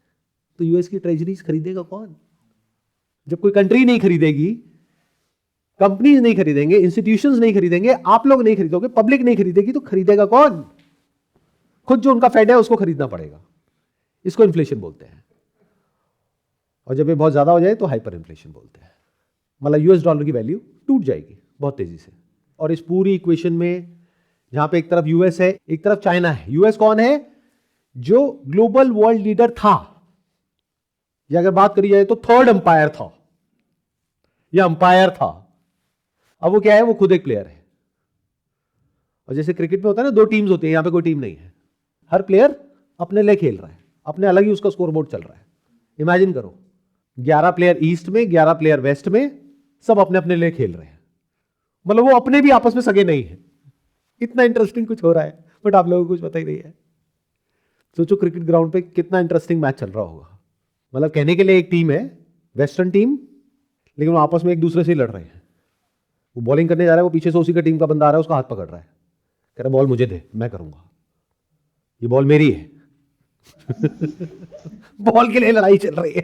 तो यूएस की ट्रेजरीज खरीदेगा कौन? जब कोई कंट्री नहीं खरीदेगी, कंपनीज नहीं खरीदेंगे, इंस्टीट्यूशंस नहीं खरीदेंगे, आप लोग नहीं खरीदोगे, पब्लिक नहीं खरीदेगी, तो खरीदेगा कौन? खुद जो उनका फेड है उसको खरीदना पड़ेगा। इसको इन्फ्लेशन बोलते हैं। और जब ये बहुत ज्यादा हो जाए तो हाइपर इन्फ्लेशन बोलते हैं। मतलब यूएस डॉलर की वैल्यू टूट जाएगी बहुत तेजी से। और इस पूरी इक्वेशन में जहां पे एक तरफ यूएस है, एक तरफ चाइना है। यूएस कौन है? जो ग्लोबल वर्ल्ड लीडर था, या अगर बात करी जाए तो थर्ड अंपायर था, या अंपायर था। अब वो क्या है? वो खुद एक प्लेयर है। और जैसे क्रिकेट में होता है ना, दो टीम्स होती है, यहां पे कोई टीम नहीं है। हर प्लेयर अपने लिए खेल रहा है, अपने अलग ही उसका स्कोरबोर्ड चल रहा है। इमेजिन करो 11 प्लेयर ईस्ट में, 11 प्लेयर वेस्ट में, सब अपने अपने लिए खेल रहे हैं। मतलब वो अपने भी आपस में सगे नहीं है। इतना इंटरेस्टिंग कुछ हो रहा है, बट आप लोगों को कुछ पता ही नहीं है। सोचो क्रिकेट ग्राउंड पे कितना इंटरेस्टिंग मैच चल रहा होगा। मतलब कहने के लिए एक टीम है, वेस्टर्न टीम, लेकिन वो आपस में एक दूसरे से ही लड़ रहे हैं। वो बॉलिंग करने जा रहा है, वो पीछे से उसी का टीम का बंदा आ रहा है, उसका हाथ पकड़ रहा है, कह रहा बॉल मुझे दे, मैं करूंगा, ये बॉल मेरी है। बॉल के लिए लड़ाई चल रही है।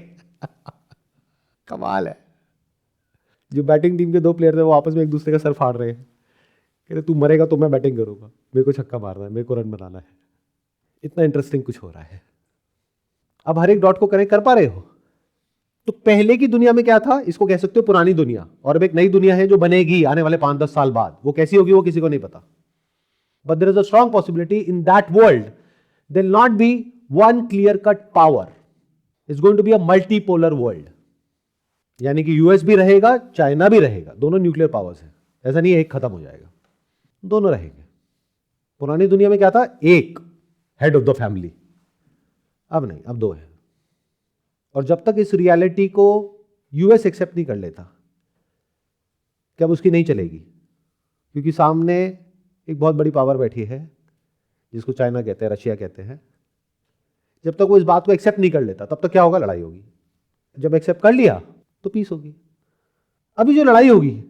कमाल है। जो बैटिंग टीम के दो प्लेयर थे वो आपस में एक दूसरे का सर फाड़ रहे हैं, कह रहे तू मरेगा तो मैं बैटिंग करूंगा, मेरे को छक्का मारना है, मेरे को रन बनाना है। इतना इंटरेस्टिंग कुछ हो रहा है। अब हर एक डॉट को कनेक्ट कर पा रहे हो? तो पहले की दुनिया में क्या था? इसको कह सकते हो पुरानी दुनिया। और अब एक नई दुनिया है जो बनेगी आने वाले 5-10 साल बाद। वो कैसी होगी वो किसी को नहीं पता। But there is a strong possibility in that world there will not be one clear cut power, it's going to be a multipolar world. यानी कि यूएस भी रहेगा, चाइना भी रहेगा, दोनों न्यूक्लियर पावर्स हैं। ऐसा नहीं है एक खत्म हो जाएगा, दोनों रहेंगे। पुरानी दुनिया में क्या था? एक हेड ऑफ द फैमिली। अब नहीं, अब दो है। और जब तक इस रियलिटी को यूएस एक्सेप्ट नहीं कर लेता कि अब उसकी नहीं चलेगी, क्योंकि सामने एक बहुत बड़ी पावर बैठी है जिसको चाइना कहते हैं, रशिया कहते हैं। जब तक वो इस बात को एक्सेप्ट नहीं कर लेता तब तक क्या होगा? लड़ाई होगी। जब एक्सेप्ट कर लिया तो पीस होगी। अभी जो लड़ाई होगी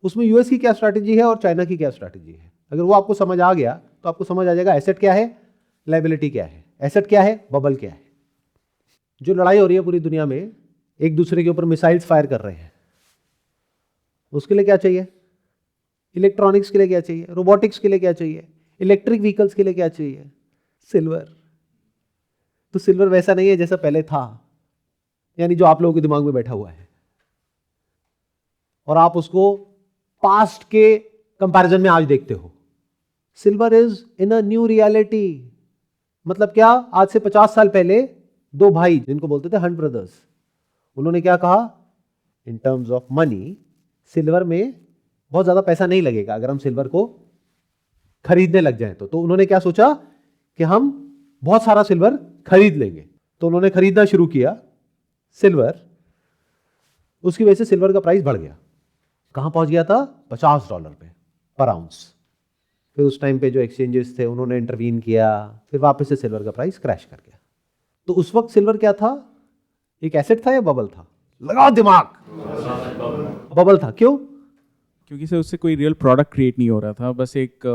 उसमें यूएस की क्या स्ट्रैटेजी है और चाइना की क्या स्ट्रैटेजी है, अगर वो आपको समझ आ गया तो आपको समझ आ जाएगा एसेट क्या है, लायबिलिटी क्या है। एसेट क्या है? बबल क्या है। जो लड़ाई हो रही है पूरी दुनिया में, एक दूसरे के ऊपर मिसाइल्स फायर कर रहे हैं, उसके लिए क्या चाहिए? इलेक्ट्रॉनिक्स के लिए क्या चाहिए? रोबोटिक्स के लिए क्या चाहिए? इलेक्ट्रिक व्हीकल्स के लिए क्या चाहिए? सिल्वर। तो सिल्वर वैसा नहीं है जैसा पहले था, यानी जो आप लोगों के दिमाग में बैठा हुआ है, और आप उसको पास्ट के कंपैरिजन में आज देखते हो। Silver is in a new reality. मतलब क्या? आज से 50 साल पहले दो भाई जिनको बोलते थे हंट ब्रदर्स, उन्होंने क्या कहा? In terms of money, silver में बहुत ज्यादा पैसा नहीं लगेगा अगर हम सिल्वर को खरीदने लग जाएं तो उन्होंने क्या सोचा कि हम बहुत सारा सिल्वर खरीद लेंगे। तो उन्होंने खरीदना शुरू किया सिल्वर। उसकी वजह से सिल्वर का प्राइस बढ़ गया। कहां पहुंच गया था? $50 पे पर आउंस। फिर उस टाइम पे जो एक्सचेंजेस थे उन्होंने इंटरवीन किया, फिर वापस से सिल्वर का प्राइस क्रैश कर गया। तो उस वक्त सिल्वर क्या था? एक एसेट था या बबल था? लगाओ दिमाग। बबल था। क्यों? क्योंकि सर उससे कोई रियल प्रोडक्ट क्रिएट नहीं हो रहा था, बस एक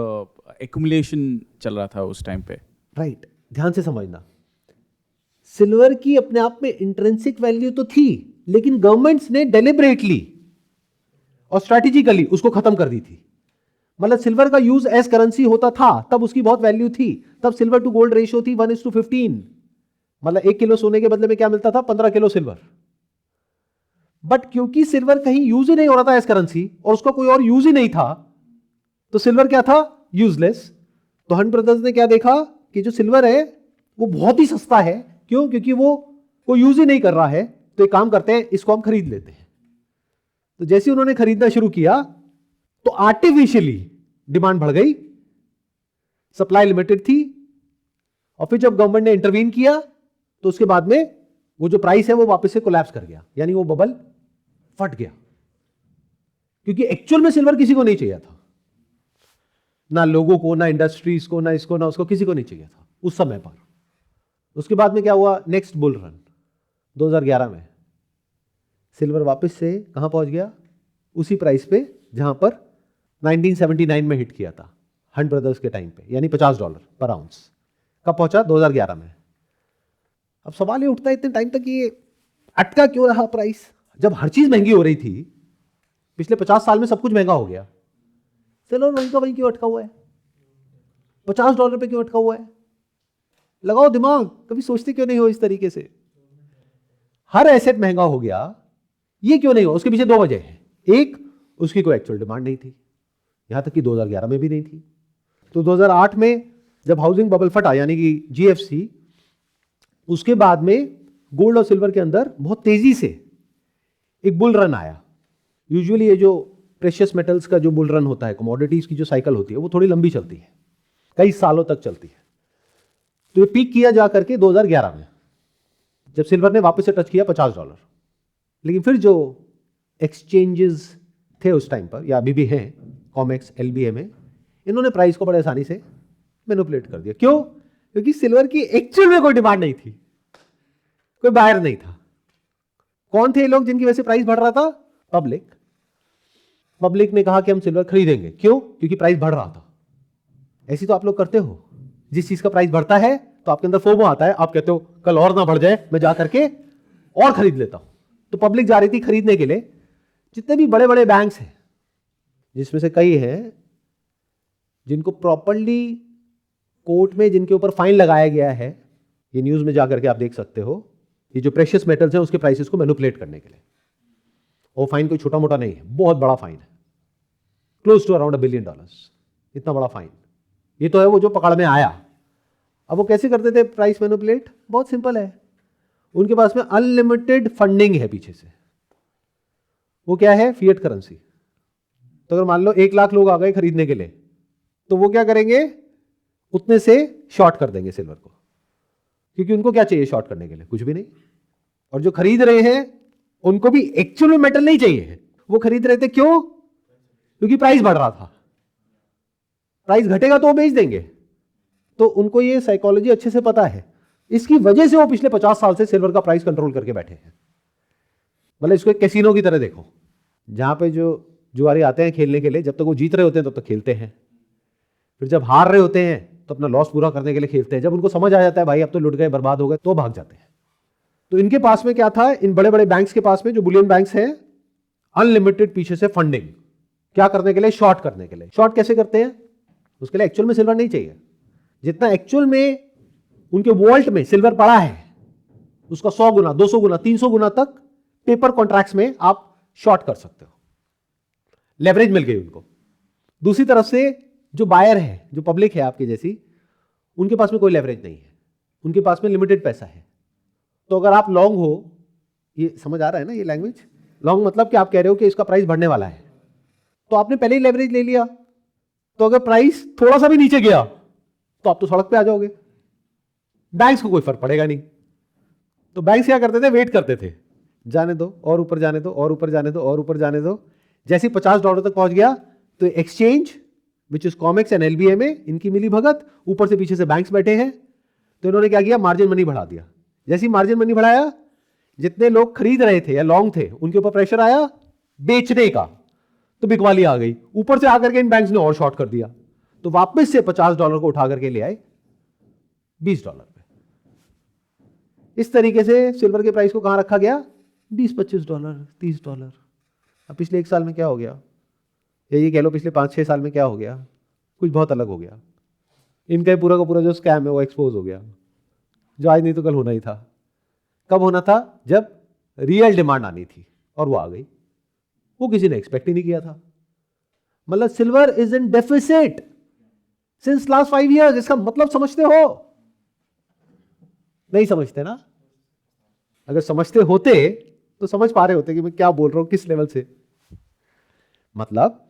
एक्यूमुलेशन चल रहा था उस टाइम पे। राइट। ध्यान से समझना, सिल्वर की अपने आप में इंट्रिंसिक वैल्यू तो थी, लेकिन गवर्नमेंट्स ने डेलिबरेटली और स्ट्रैटेजिकली उसको खत्म कर दी थी। मतलब सिल्वर का यूज एज करेंसी होता था तब उसकी बहुत वैल्यू थी। तब सिल्वर टू गोल्ड रेशियो थी 1:15। मतलब 1 किलो सोने के बदले में क्या मिलता था? 15 किलो सिल्वर। बट क्योंकि सिल्वर कहीं यूज ही नहीं हो रहा था एज करेंसी, और उसका कोई और यूज ही नहीं था, तो सिल्वर क्या था? यूजलेस। तो हंट ब्रदर्स ने क्या देखा कि जो सिल्वर है वो बहुत ही सस्ता है। क्यों? क्योंकि वो कोई यूज ही नहीं कर रहा है, तो एक काम करते हैं, इसको हम खरीद लेते हैं। तो जैसे उन्होंने खरीदना शुरू किया तो आर्टिफिशियली डिमांड बढ़ गई, सप्लाई लिमिटेड थी। और फिर जब गवर्नमेंट ने इंटरवीन किया तो उसके बाद में वो जो प्राइस है वो वापस से कोलैप्स कर गया, यानी वो बबल फट गया। क्योंकि एक्चुअल में सिल्वर किसी को नहीं चाहिए था, ना लोगों को, ना इंडस्ट्रीज को, ना इसको, ना उसको, किसी को नहीं चाहिए था उस समय पर। उसके बाद में क्या हुआ? नेक्स्ट बुल रन 2011 में सिल्वर वापस से कहां पहुंच गया? उसी प्राइस पे जहां पर 1979 में हिट किया था हंट ब्रदर्स के टाइम पे, यानी $50 पर आउंस। कब पहुंचा? 2011 में। अब सवाल ये उठता है इतने टाइम तक ये अटका क्यों रहा प्राइस? जब हर चीज महंगी हो रही थी पिछले 50 साल में सब कुछ महंगा हो गया, सिल्वर वहीं का वहीं क्यों अटका हुआ है? $50 पे क्यों अटका हुआ है? लगाओ दिमाग, कभी सोचते क्यों नहीं हो इस तरीके से? हर एसेट महंगा हो गया, ये क्यों नहीं हो? उसके पीछे दो वजह है। एक, उसकी कोई एक्चुअल डिमांड नहीं थी, यहां तक कि 2011 में भी नहीं थी। तो 2008 में जब हाउसिंग बबल फटा, यानी कि जीएफसी, उसके बाद में गोल्ड और सिल्वर के अंदर बहुत तेजी से एक बुल रन आया। यूजुअली ये जो प्रेशियस मेटल्स का जो बुल रन होता है, कमोडिटीज की जो साइकिल होती है, वो थोड़ी लंबी चलती है, कई सालों तक चलती है। तो ये पीक किया जा करके 2011 में, जब सिल्वर ने वापस से टच किया $50। लेकिन फिर जो एक्सचेंजेस थे उस टाइम पर, या अभी भी हैं, कॉमेक्स, LBMA, इन्होंने प्राइस को बड़े आसानी से मैनिपुलेट कर दिया। क्यों? क्योंकि सिल्वर की एक्चुअल में कोई डिमांड नहीं थी, कोई बायर नहीं था। कौन थे लोग जिनकी वजह से प्राइस बढ़ रहा था? पब्लिक ने कहा कि हम सिल्वर खरीदेंगे। क्यों? क्योंकि प्राइस बढ़ रहा था। ऐसी तो आप लोग करते हो, जिस चीज का प्राइस बढ़ता है तो आपके अंदर फोमो आता है, आप कहते हो कल और ना बढ़ जाए, मैं जा करके और खरीद लेता हूं। तो पब्लिक जा रही थी खरीदने के लिए। जितने भी बड़े बड़े बैंक्स हैं, जिसमें से कई हैं जिनको प्रॉपर्ली कोर्ट में जिनके ऊपर फाइन लगाया गया है, ये न्यूज में जाकर के आप देख सकते हो, ये जो प्रेशियस मेटल्स हैं उसके प्राइसेस को मैनिपुलेट करने के लिए। वो फाइन कोई छोटा मोटा नहीं है, बहुत बड़ा फाइन है, क्लोज टू अराउंड $1 बिलियन, इतना बड़ा फाइन। ये तो है वो जो पकड़ में आया। अब वो कैसे करते थे प्राइस मैनिपुलेट? बहुत सिंपल है, उनके पास में अनलिमिटेड फंडिंग है पीछे से। वो क्या है? Fiat currency. तो अगर मान लो 1 लाख लोग आ गए खरीदने के लिए, तो वो क्या करेंगे? उतने से शॉर्ट कर देंगे सिल्वर को, क्योंकि उनको क्या चाहिए शॉर्ट करने के लिए? कुछ भी नहीं। और जो खरीद रहे हैं उनको भी एक्चुअल में मेटल नहीं चाहिए, वो खरीद रहे थे क्यों? क्योंकि प्राइस बढ़ रहा था। प्राइस घटेगा तो वो बेच देंगे। तो उनको ये साइकोलॉजी अच्छे से पता है। इसकी वजह से वो पिछले 50 साल से सिल्वर का प्राइस कंट्रोल करके बैठे हैं। मतलब इसको एक कैसीनो की तरह देखो, जहां पे जो जुआरी आते हैं खेलने के लिए, जब तक वो जीत रहे होते हैं तब तक खेलते हैं, फिर जब हार रहे होते हैं तो अपना लॉस पूरा करने के लिए खेलते हैं। जब उनको समझ आ जाता है भाई अब तो लुट गए, बर्बाद हो गए, तो भाग जाते हैं। तो इनके पास में क्या था? इन बड़े बड़े बैंक्स के पास में, जो बुलियन बैंक्स हैं, अनलिमिटेड पीछे से फंडिंग। क्या करने के लिए? शॉर्ट करने के लिए। शॉर्ट कैसे करते हैं? उसके लिए एक्चुअल में सिल्वर नहीं चाहिए। जितना एक्चुअल में उनके वॉल्ट में सिल्वर पड़ा है, उसका 100 गुना, 200 गुना, 300 गुना तक पेपर कॉन्ट्रैक्ट्स में आप शॉर्ट कर सकते हो। लेवरेज मिल गई उनको। दूसरी तरफ से जो बायर है, जो पब्लिक है आपके जैसी, उनके पास में कोई लेवरेज नहीं है, उनके पास में लिमिटेड पैसा है। तो अगर आप लॉन्ग हो, ये समझ आ रहा है ना ये लैंग्वेज? लॉन्ग मतलब कि आप कह रहे हो कि इसका प्राइस बढ़ने वाला है, तो आपने पहले ही लेवरेज ले लिया। तो अगर प्राइस थोड़ा सा भी नीचे गया तो आप तो सड़क पे आ जाओगे। बैंक्स को कोई फर्क पड़ेगा नहीं। तो बैंक्स क्या करते थे? वेट करते थे, जाने दो और ऊपर जाने दो, और ऊपर जाने दो, और ऊपर जाने दो। जैसे $50 तक पहुंच गया तो exchange which is COMEX and LBMA, इनकी मिली भगत, ऊपर से पीछे से बैंक्स बैठे हैं, तो इन्होंने क्या किया? मार्जिन मनी बढ़ा दिया। जैसे ही मार्जिन मनी बढ़ाया, जितने लोग खरीद रहे थे या लॉन्ग थे, उनके ऊपर प्रेशर आया बेचने का, तो बिकवाली आ गई। ऊपर से आकर के इन बैंक्स ने और शॉर्ट कर दिया, तो वापस से $50 को उठा करके ले आए $20 पे। इस तरीके से सिल्वर के प्राइस को कहां रखा गया? $20-25, $30। अब पिछले 1 साल में क्या हो गया, या ये कह लो पिछले 5-6 साल में क्या हो गया? कुछ बहुत अलग हो गया। इनका पूरा का पूरा जो स्कैम है वो एक्सपोज हो गया, जो आज नहीं तो कल होना ही था। कब होना था? जब रियल डिमांड आनी थी, और वो आ गई। वो किसी ने एक्सपेक्ट ही नहीं किया था। मतलब silver is in deficit since last 5 years। इसका मतलब समझते हो? नहीं समझते ना? अगर समझते होते तो समझ पा रहे होते कि मैं क्या बोल रहा हूं, किस लेवल से। मतलब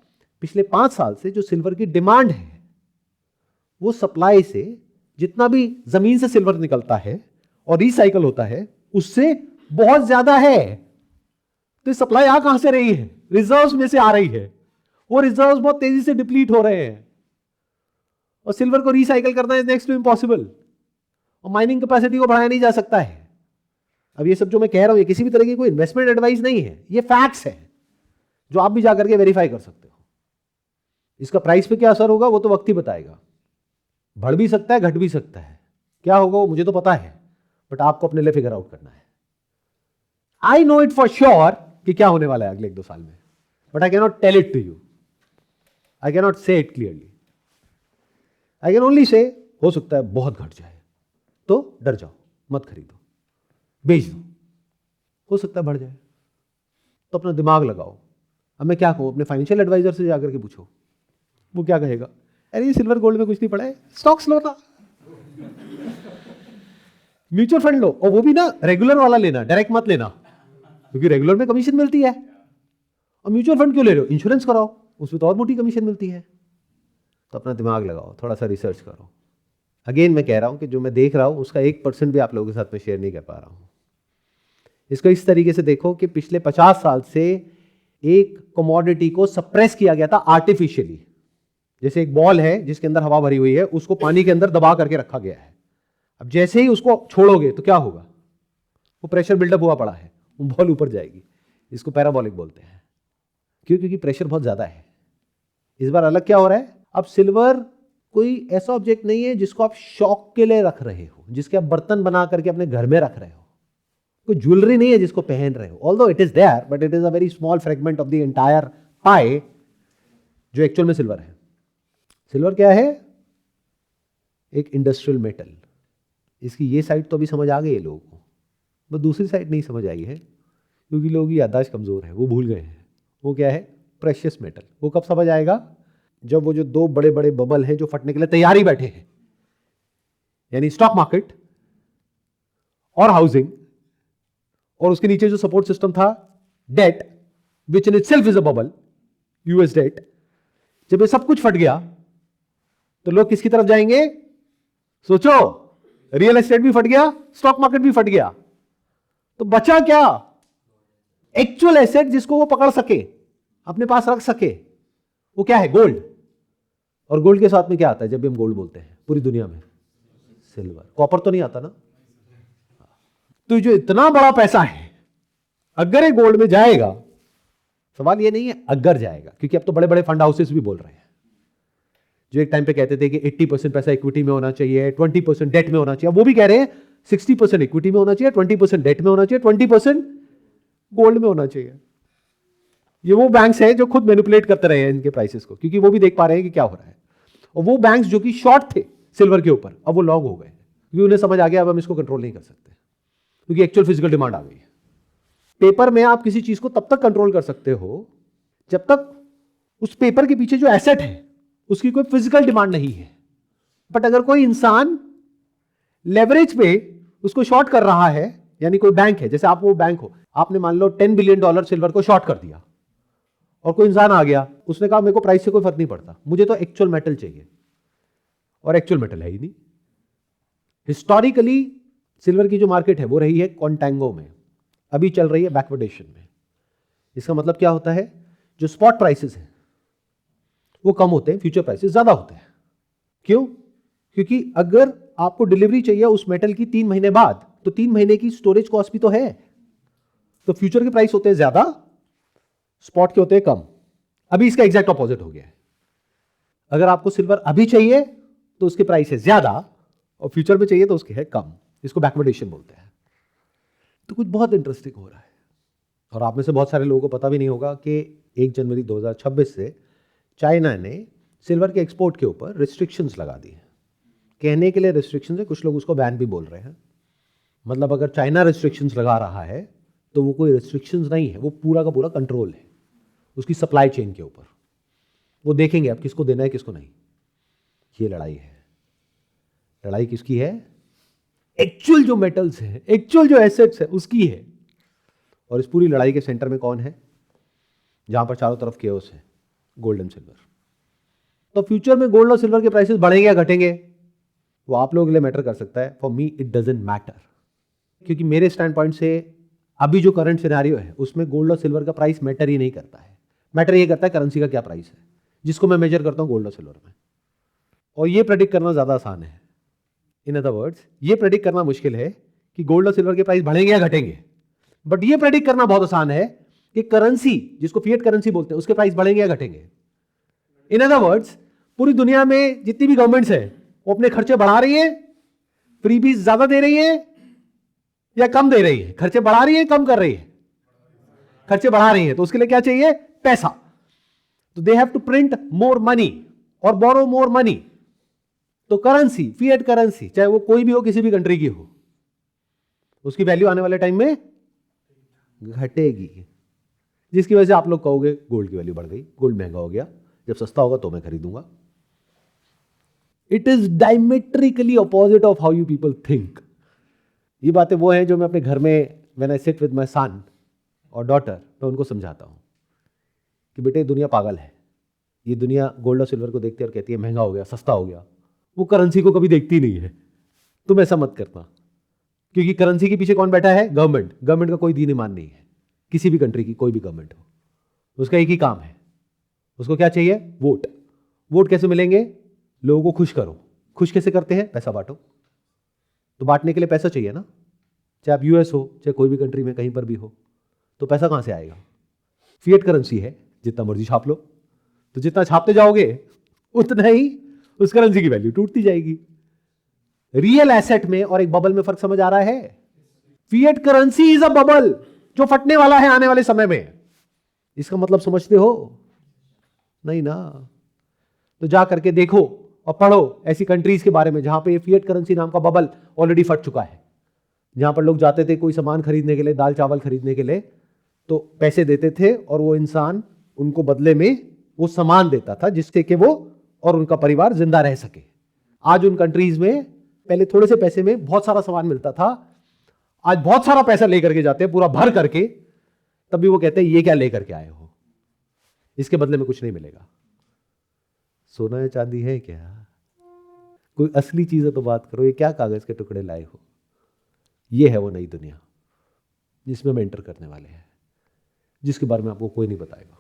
पिछले 5 साल से जो सिल्वर की डिमांड है, वो सप्लाई से, जितना भी जमीन से सिल्वर निकलता है और रिसाइकल होता है, उससे बहुत ज्यादा है। तो सप्लाई आ कहां से रही है? रिजर्व्स में से आ रही है। वो रिजर्व्स बहुत तेजी से डिप्लीट हो रहे हैं, और सिल्वर को रिसाइकल करना इज नेक्स्ट टू इम्पॉसिबल। और माइनिंग कैपेसिटी को बढ़ाया नहीं जा सकता है। अब ये सब जो मैं कह रहा हूं, ये किसी भी तरह की कोई इन्वेस्टमेंट एडवाइस नहीं है, ये फैक्ट्स है जो आप भी जाकर के वेरीफाई कर सकते हो। इसका प्राइस पे क्या असर होगा वो तो वक्त ही बताएगा। बढ़ भी सकता है, घट भी सकता है। क्या होगा वो मुझे तो पता है, बट आपको अपने लिए फिगर आउट करना है। I know it for sure कि क्या होने वाला है अगले 1-2 साल में। But I cannot tell it to you, I cannot say it clearly. I can only say हो सकता है बहुत घट जाए, तो डर जाओ, मत खरीदो, बेच दो, हो सकता है बढ़ जाए, तो अपना दिमाग लगाओ। अब मैं क्या कहूँ, अपने फाइनेंशियल एडवाइजर से जाकर के पूछो, वो क्या कहेगा, अरे ये सिल्वर गोल्ड में कुछ नहीं पड़ा है, स्टॉक्स लो ना, म्यूचुअल फंड लो, और वो भी ना रेगुलर वाला लेना, डायरेक्ट मत लेना, क्योंकि रेगुलर में कमीशन मिलती है। और म्यूचुअल फंड क्यों ले रहे हो, इंश्योरेंस कराओ, उसमें तो और मोटी कमीशन मिलती है। तो अपना दिमाग लगाओ, थोड़ा सा रिसर्च करो। अगेन मैं कह रहा हूं कि जो मैं देख रहा हूं उसका 1% भी आप लोगों के साथ में शेयर नहीं कर पा रहा हूं। इसको इस तरीके से देखो कि पिछले 50 साल से एक कमोडिटी को सप्रेस किया गया था आर्टिफिशियली। जैसे एक बॉल है जिसके अंदर हवा भरी हुई है, उसको पानी के अंदर दबा करके रखा गया है। अब जैसे ही उसको छोड़ोगे तो क्या होगा, वो प्रेशर बिल्डअप हुआ पड़ा है, वो बॉल ऊपर जाएगी। इसको पैराबोलिक बोलते हैं। क्यों? क्योंकि प्रेशर बहुत ज्यादा है। इस बार अलग क्या हो रहा है, अब सिल्वर कोई ऐसा ऑब्जेक्ट नहीं है जिसको आप शौक के लिए रख रहे हो, जिसके आप बर्तन बना करके अपने घर में रख रहे हो। कोई ज्वेलरी नहीं है जिसको पहन रहे हो, although it is there but it is a very small fragment of the entire pie जो एक्चुअल में सिल्वर है। सिल्वर क्या है, एक इंडस्ट्रियल मेटल। इसकी ये साइड तो अभी समझ आ गई है लोगों को, बस दूसरी साइड नहीं समझ आई है, क्योंकि लोगों की याददाश्त कमजोर है, वो भूल गए हैं। वो क्या है, प्रेशियस मेटल। वो कब समझ आएगा, जब वो जो दो बड़े बड़े बबल हैं जो फटने के लिए तैयार ही बैठे हैं, यानी स्टॉक मार्केट और हाउसिंग, और उसके नीचे जो सपोर्ट सिस्टम था debt, which in itself is a bubble, US debt, जब ये सब कुछ फट गया तो लोग किसकी तरफ जाएंगे, सोचो। रियल एस्टेट भी फट गया, स्टॉक मार्केट भी फट गया, तो बचा क्या, एक्चुअल एसेट जिसको वो पकड़ सके, अपने पास रख सके। वो क्या है, गोल्ड। और गोल्ड के साथ में क्या आता है जब भी हम गोल्ड बोलते हैं पूरी दुनिया में, सिल्वर। कॉपर तो नहीं आता ना। तो जो इतना बड़ा पैसा है, अगर ये गोल्ड में जाएगा, सवाल ये नहीं है अगर जाएगा, क्योंकि अब तो बड़े बड़े फंड हाउसेस भी बोल रहे हैं, जो एक टाइम पे कहते थे कि 80% पैसा इक्विटी में होना चाहिए, 20% डेट में होना चाहिए, वो भी कह रहे हैं 60% इक्विटी में होना चाहिए, 20% डेट में होना चाहिए, 20% गोल्ड में होना चाहिए। ये वो बैंक्स हैं जो खुद मैनिपुलेट करते रहे हैं इनके प्राइसेस को, क्योंकि वो भी देख पा रहे हैं कि क्या हो रहा है। और वो बैंक्स जो कि शॉर्ट थे सिल्वर के ऊपर, अब वो लॉन्ग हो गए, क्योंकि उन्हें समझ आ गया अब हम इसको कंट्रोल नहीं कर सकते, क्योंकि एक्चुअल फिजिकल डिमांड आ गई है। पेपर में आप किसी चीज को तब तक कंट्रोल कर सकते हो जब तक उस पेपर के पीछे जो एसेट है उसकी कोई फिजिकल डिमांड नहीं है। बट अगर कोई इंसान लेवरेज पे उसको शॉर्ट कर रहा है, यानी कोई बैंक है, जैसे आप वो बैंक हो, आपने मान लो $10 बिलियन सिल्वर को शॉर्ट कर दिया, और कोई इंसान आ गया, उसने कहा मेरे को प्राइस से कोई फर्क नहीं पड़ता, मुझे तो एक्चुअल मेटल चाहिए, और एक्चुअल मेटल है ही नहीं। हिस्टोरिकली सिल्वर की जो मार्केट है वो रही है कॉन्टैंगो में, अभी चल रही है बैकवर्डेशन में। इसका मतलब क्या होता है, जो स्पॉट प्राइसेस हैं वो कम होते हैं, फ्यूचर प्राइसेस ज्यादा होते हैं। क्यों? क्योंकि अगर आपको डिलीवरी चाहिए उस मेटल की 3 महीने बाद, तो 3 महीने की स्टोरेज कॉस्ट भी तो है, तो फ्यूचर के प्राइस होते हैं ज्यादा, स्पॉट के होते हैं कम। अभी इसका एग्जैक्ट ऑपोजिट हो गया है। अगर आपको सिल्वर अभी चाहिए तो उसके प्राइस है ज्यादा, और फ्यूचर में चाहिए तो उसके है कम। इसको बैकवर्डेशन बोलते हैं। तो कुछ बहुत इंटरेस्टिंग हो रहा है, और आप में से बहुत सारे लोगों को पता भी नहीं होगा कि 1 जनवरी 2026 से चाइना ने सिल्वर के एक्सपोर्ट के ऊपर रिस्ट्रिक्शंस लगा दी हैं। कहने के लिए रिस्ट्रिक्शंस है, कुछ लोग उसको बैन भी बोल रहे हैं। मतलब अगर चाइना रिस्ट्रिक्शंस लगा रहा है तो वो कोई रिस्ट्रिक्शंस नहीं है, वो पूरा का पूरा कंट्रोल है उसकी सप्लाई चेन के ऊपर। वो देखेंगे अब किसको देना है किसको नहीं। ये लड़ाई है। लड़ाई किसकी है? एक्चुअल जो मेटल्स है, एक्चुअल जो एसेट्स है उसकी है। और इस पूरी लड़ाई के सेंटर में कौन है? जहां पर चारों तरफ केओस है, गोल्ड एंड सिल्वर। तो फ्यूचर में गोल्ड और सिल्वर के प्राइसेस बढ़ेंगे या घटेंगे, वो आप लोगों के लिए मैटर कर सकता है। For me it doesn't matter, क्योंकि मेरे स्टैंड पॉइंट से अभी जो करंट सिनेरियो है उसमें गोल्ड और सिल्वर का प्राइस मैटर ही नहीं करता है। मैटर ये करता है करेंसी का क्या प्राइस है, जिसको मैं मेजर करता हूं गोल्ड और सिल्वर में। और ये प्रेडिक्ट करना ज्यादा आसान है। इन अदर वर्ड्स, ये प्रेडिक्ट करना मुश्किल है कि गोल्ड और सिल्वर के प्राइस बढ़ेंगे या घटेंगे, बट ये प्रेडिक्ट करना बहुत आसान है कि करेंसी, जिसको फिएट करेंसी बोलते हैं, उसके प्राइस बढ़ेंगे या घटेंगे। इन अदर वर्ड्स, पूरी दुनिया में जितनी भी गवर्नमेंट्स है वो अपने खर्चे बढ़ा रही है, फ्रीबीज ज्यादा दे रही है या कम दे रही है? खर्चे बढ़ा रही है, कम कर रही है? खर्चे बढ़ा रही है, तो उसके लिए क्या चाहिए? पैसा, तो they have to print more money और बोरो मोर मनी। तो करेंसी, फिएट करेंसी, चाहे वो कोई भी हो, किसी भी कंट्री की हो, उसकी वैल्यू आने वाले टाइम में घटेगी, जिसकी वजह से आप लोग कहोगे गोल्ड की वैल्यू बढ़ गई, गोल्ड महंगा हो गया, जब सस्ता होगा तो मैं खरीदूंगा। It is diametrically opposite of how you people think. ये बातें वो हैं जो मैं अपने घर में when I sit with my son और डॉटर, मैं उनको समझाता हूं कि बेटे दुनिया पागल है, ये दुनिया गोल्ड और सिल्वर को देखती है और कहती है महंगा हो गया, सस्ता हो गया, वो करेंसी को कभी देखती नहीं है। तुम ऐसा मत करना, क्योंकि करेंसी के पीछे कौन बैठा है? गवर्नमेंट। गवर्नमेंट का कोई दीन ईमान नहीं है, किसी भी कंट्री की कोई भी गवर्नमेंट हो, उसका एक ही काम है, उसको क्या चाहिए? वोट। वोट कैसे मिलेंगे? लोगों को खुश करो। खुश कैसे करते हैं? पैसा बांटो। तो बांटने के लिए पैसा चाहिए ना, चाहे आप यूएस हो, चाहे कोई भी कंट्री में कहीं पर भी हो, तो पैसा कहां से आएगा? फिएट करेंसी है, जितना मर्जी छाप लो, तो जितना छापते जाओगे उतना ही उस करेंसी की वैल्यू टूटती जाएगी। रियल एसेट में और एक बबल में फर्क समझ आ रहा है? Fiat currency is a bubble जो फटने वाला है आने वाले समय में। इसका मतलब समझते हो? नहीं ना। तो जा करके देखो और पढ़ो ऐसी कंट्रीज के बारे में जहां पे ये फिएट करेंसी नाम का बबल ऑलरेडी फट चुका है, जहां पर लोग जाते थे कोई सामान खरीदने के लिए, दाल चावल खरीदने के लिए, तो पैसे देते थे और वो इंसान उनको बदले में वो सामान देता था जिससे कि वो और उनका परिवार जिंदा रह सके। आज उन कंट्रीज में पहले थोड़े से पैसे में बहुत सारा सामान मिलता था, आज बहुत सारा पैसा लेकर के जाते हैं, पूरा भर करके, तब भी वो कहते हैं ये क्या लेकर के आए हो, इसके बदले में कुछ नहीं मिलेगा। सोना या चांदी है क्या? कोई असली चीज है तो बात करो। ये क्या कागज के टुकड़े लाए हो? ये है वो नई दुनिया जिसमें हम एंटर करने वाले हैं, जिसके बारे में आपको कोई नहीं बताएगा।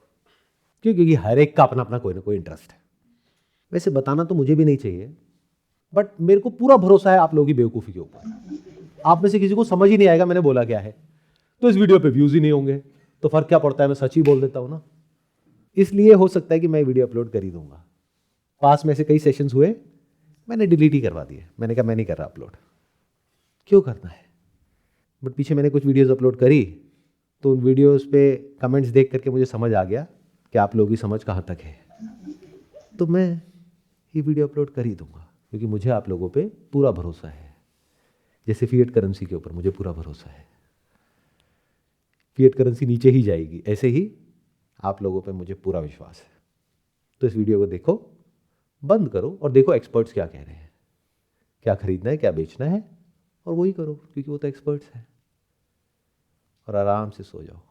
क्यों? क्योंकि हर एक का अपना अपना कोई ना कोई इंटरेस्ट है। वैसे बताना तो मुझे भी नहीं चाहिए, बट मेरे को पूरा भरोसा है आप लोगों की बेवकूफ़ी के ऊपर। आप में से किसी को समझ ही नहीं आएगा मैंने बोला क्या है, तो इस वीडियो पे व्यूज ही नहीं होंगे, तो फर्क क्या पड़ता है, मैं सच ही बोल देता हूं ना। इसलिए हो सकता है कि मैं वीडियो अपलोड कर ही दूंगा। पास में से कई सेशंस हुए, मैंने डिलीट ही करवा दिए, मैंने कहा मैं नहीं कर रहा अपलोड, क्यों करना है। बट पीछे मैंने कुछ वीडियोस अपलोड करी, तो उन वीडियोस पे कमेंट्स देख करके मुझे समझ आ गया कि आप लोगों की समझ कहाँ तक है, तो मैं ये वीडियो अपलोड कर ही दूंगा, क्योंकि मुझे आप लोगों पे पूरा भरोसा है। जैसे फिएट करेंसी के ऊपर मुझे पूरा भरोसा है, फिएट करेंसी नीचे ही जाएगी, ऐसे ही आप लोगों पे मुझे पूरा विश्वास है। तो इस वीडियो को देखो, बंद करो और देखो एक्सपर्ट्स क्या कह रहे हैं, क्या खरीदना है, क्या बेचना है, और वही करो, क्योंकि वो तो एक्सपर्ट्स हैं। और आराम से सो जाओ।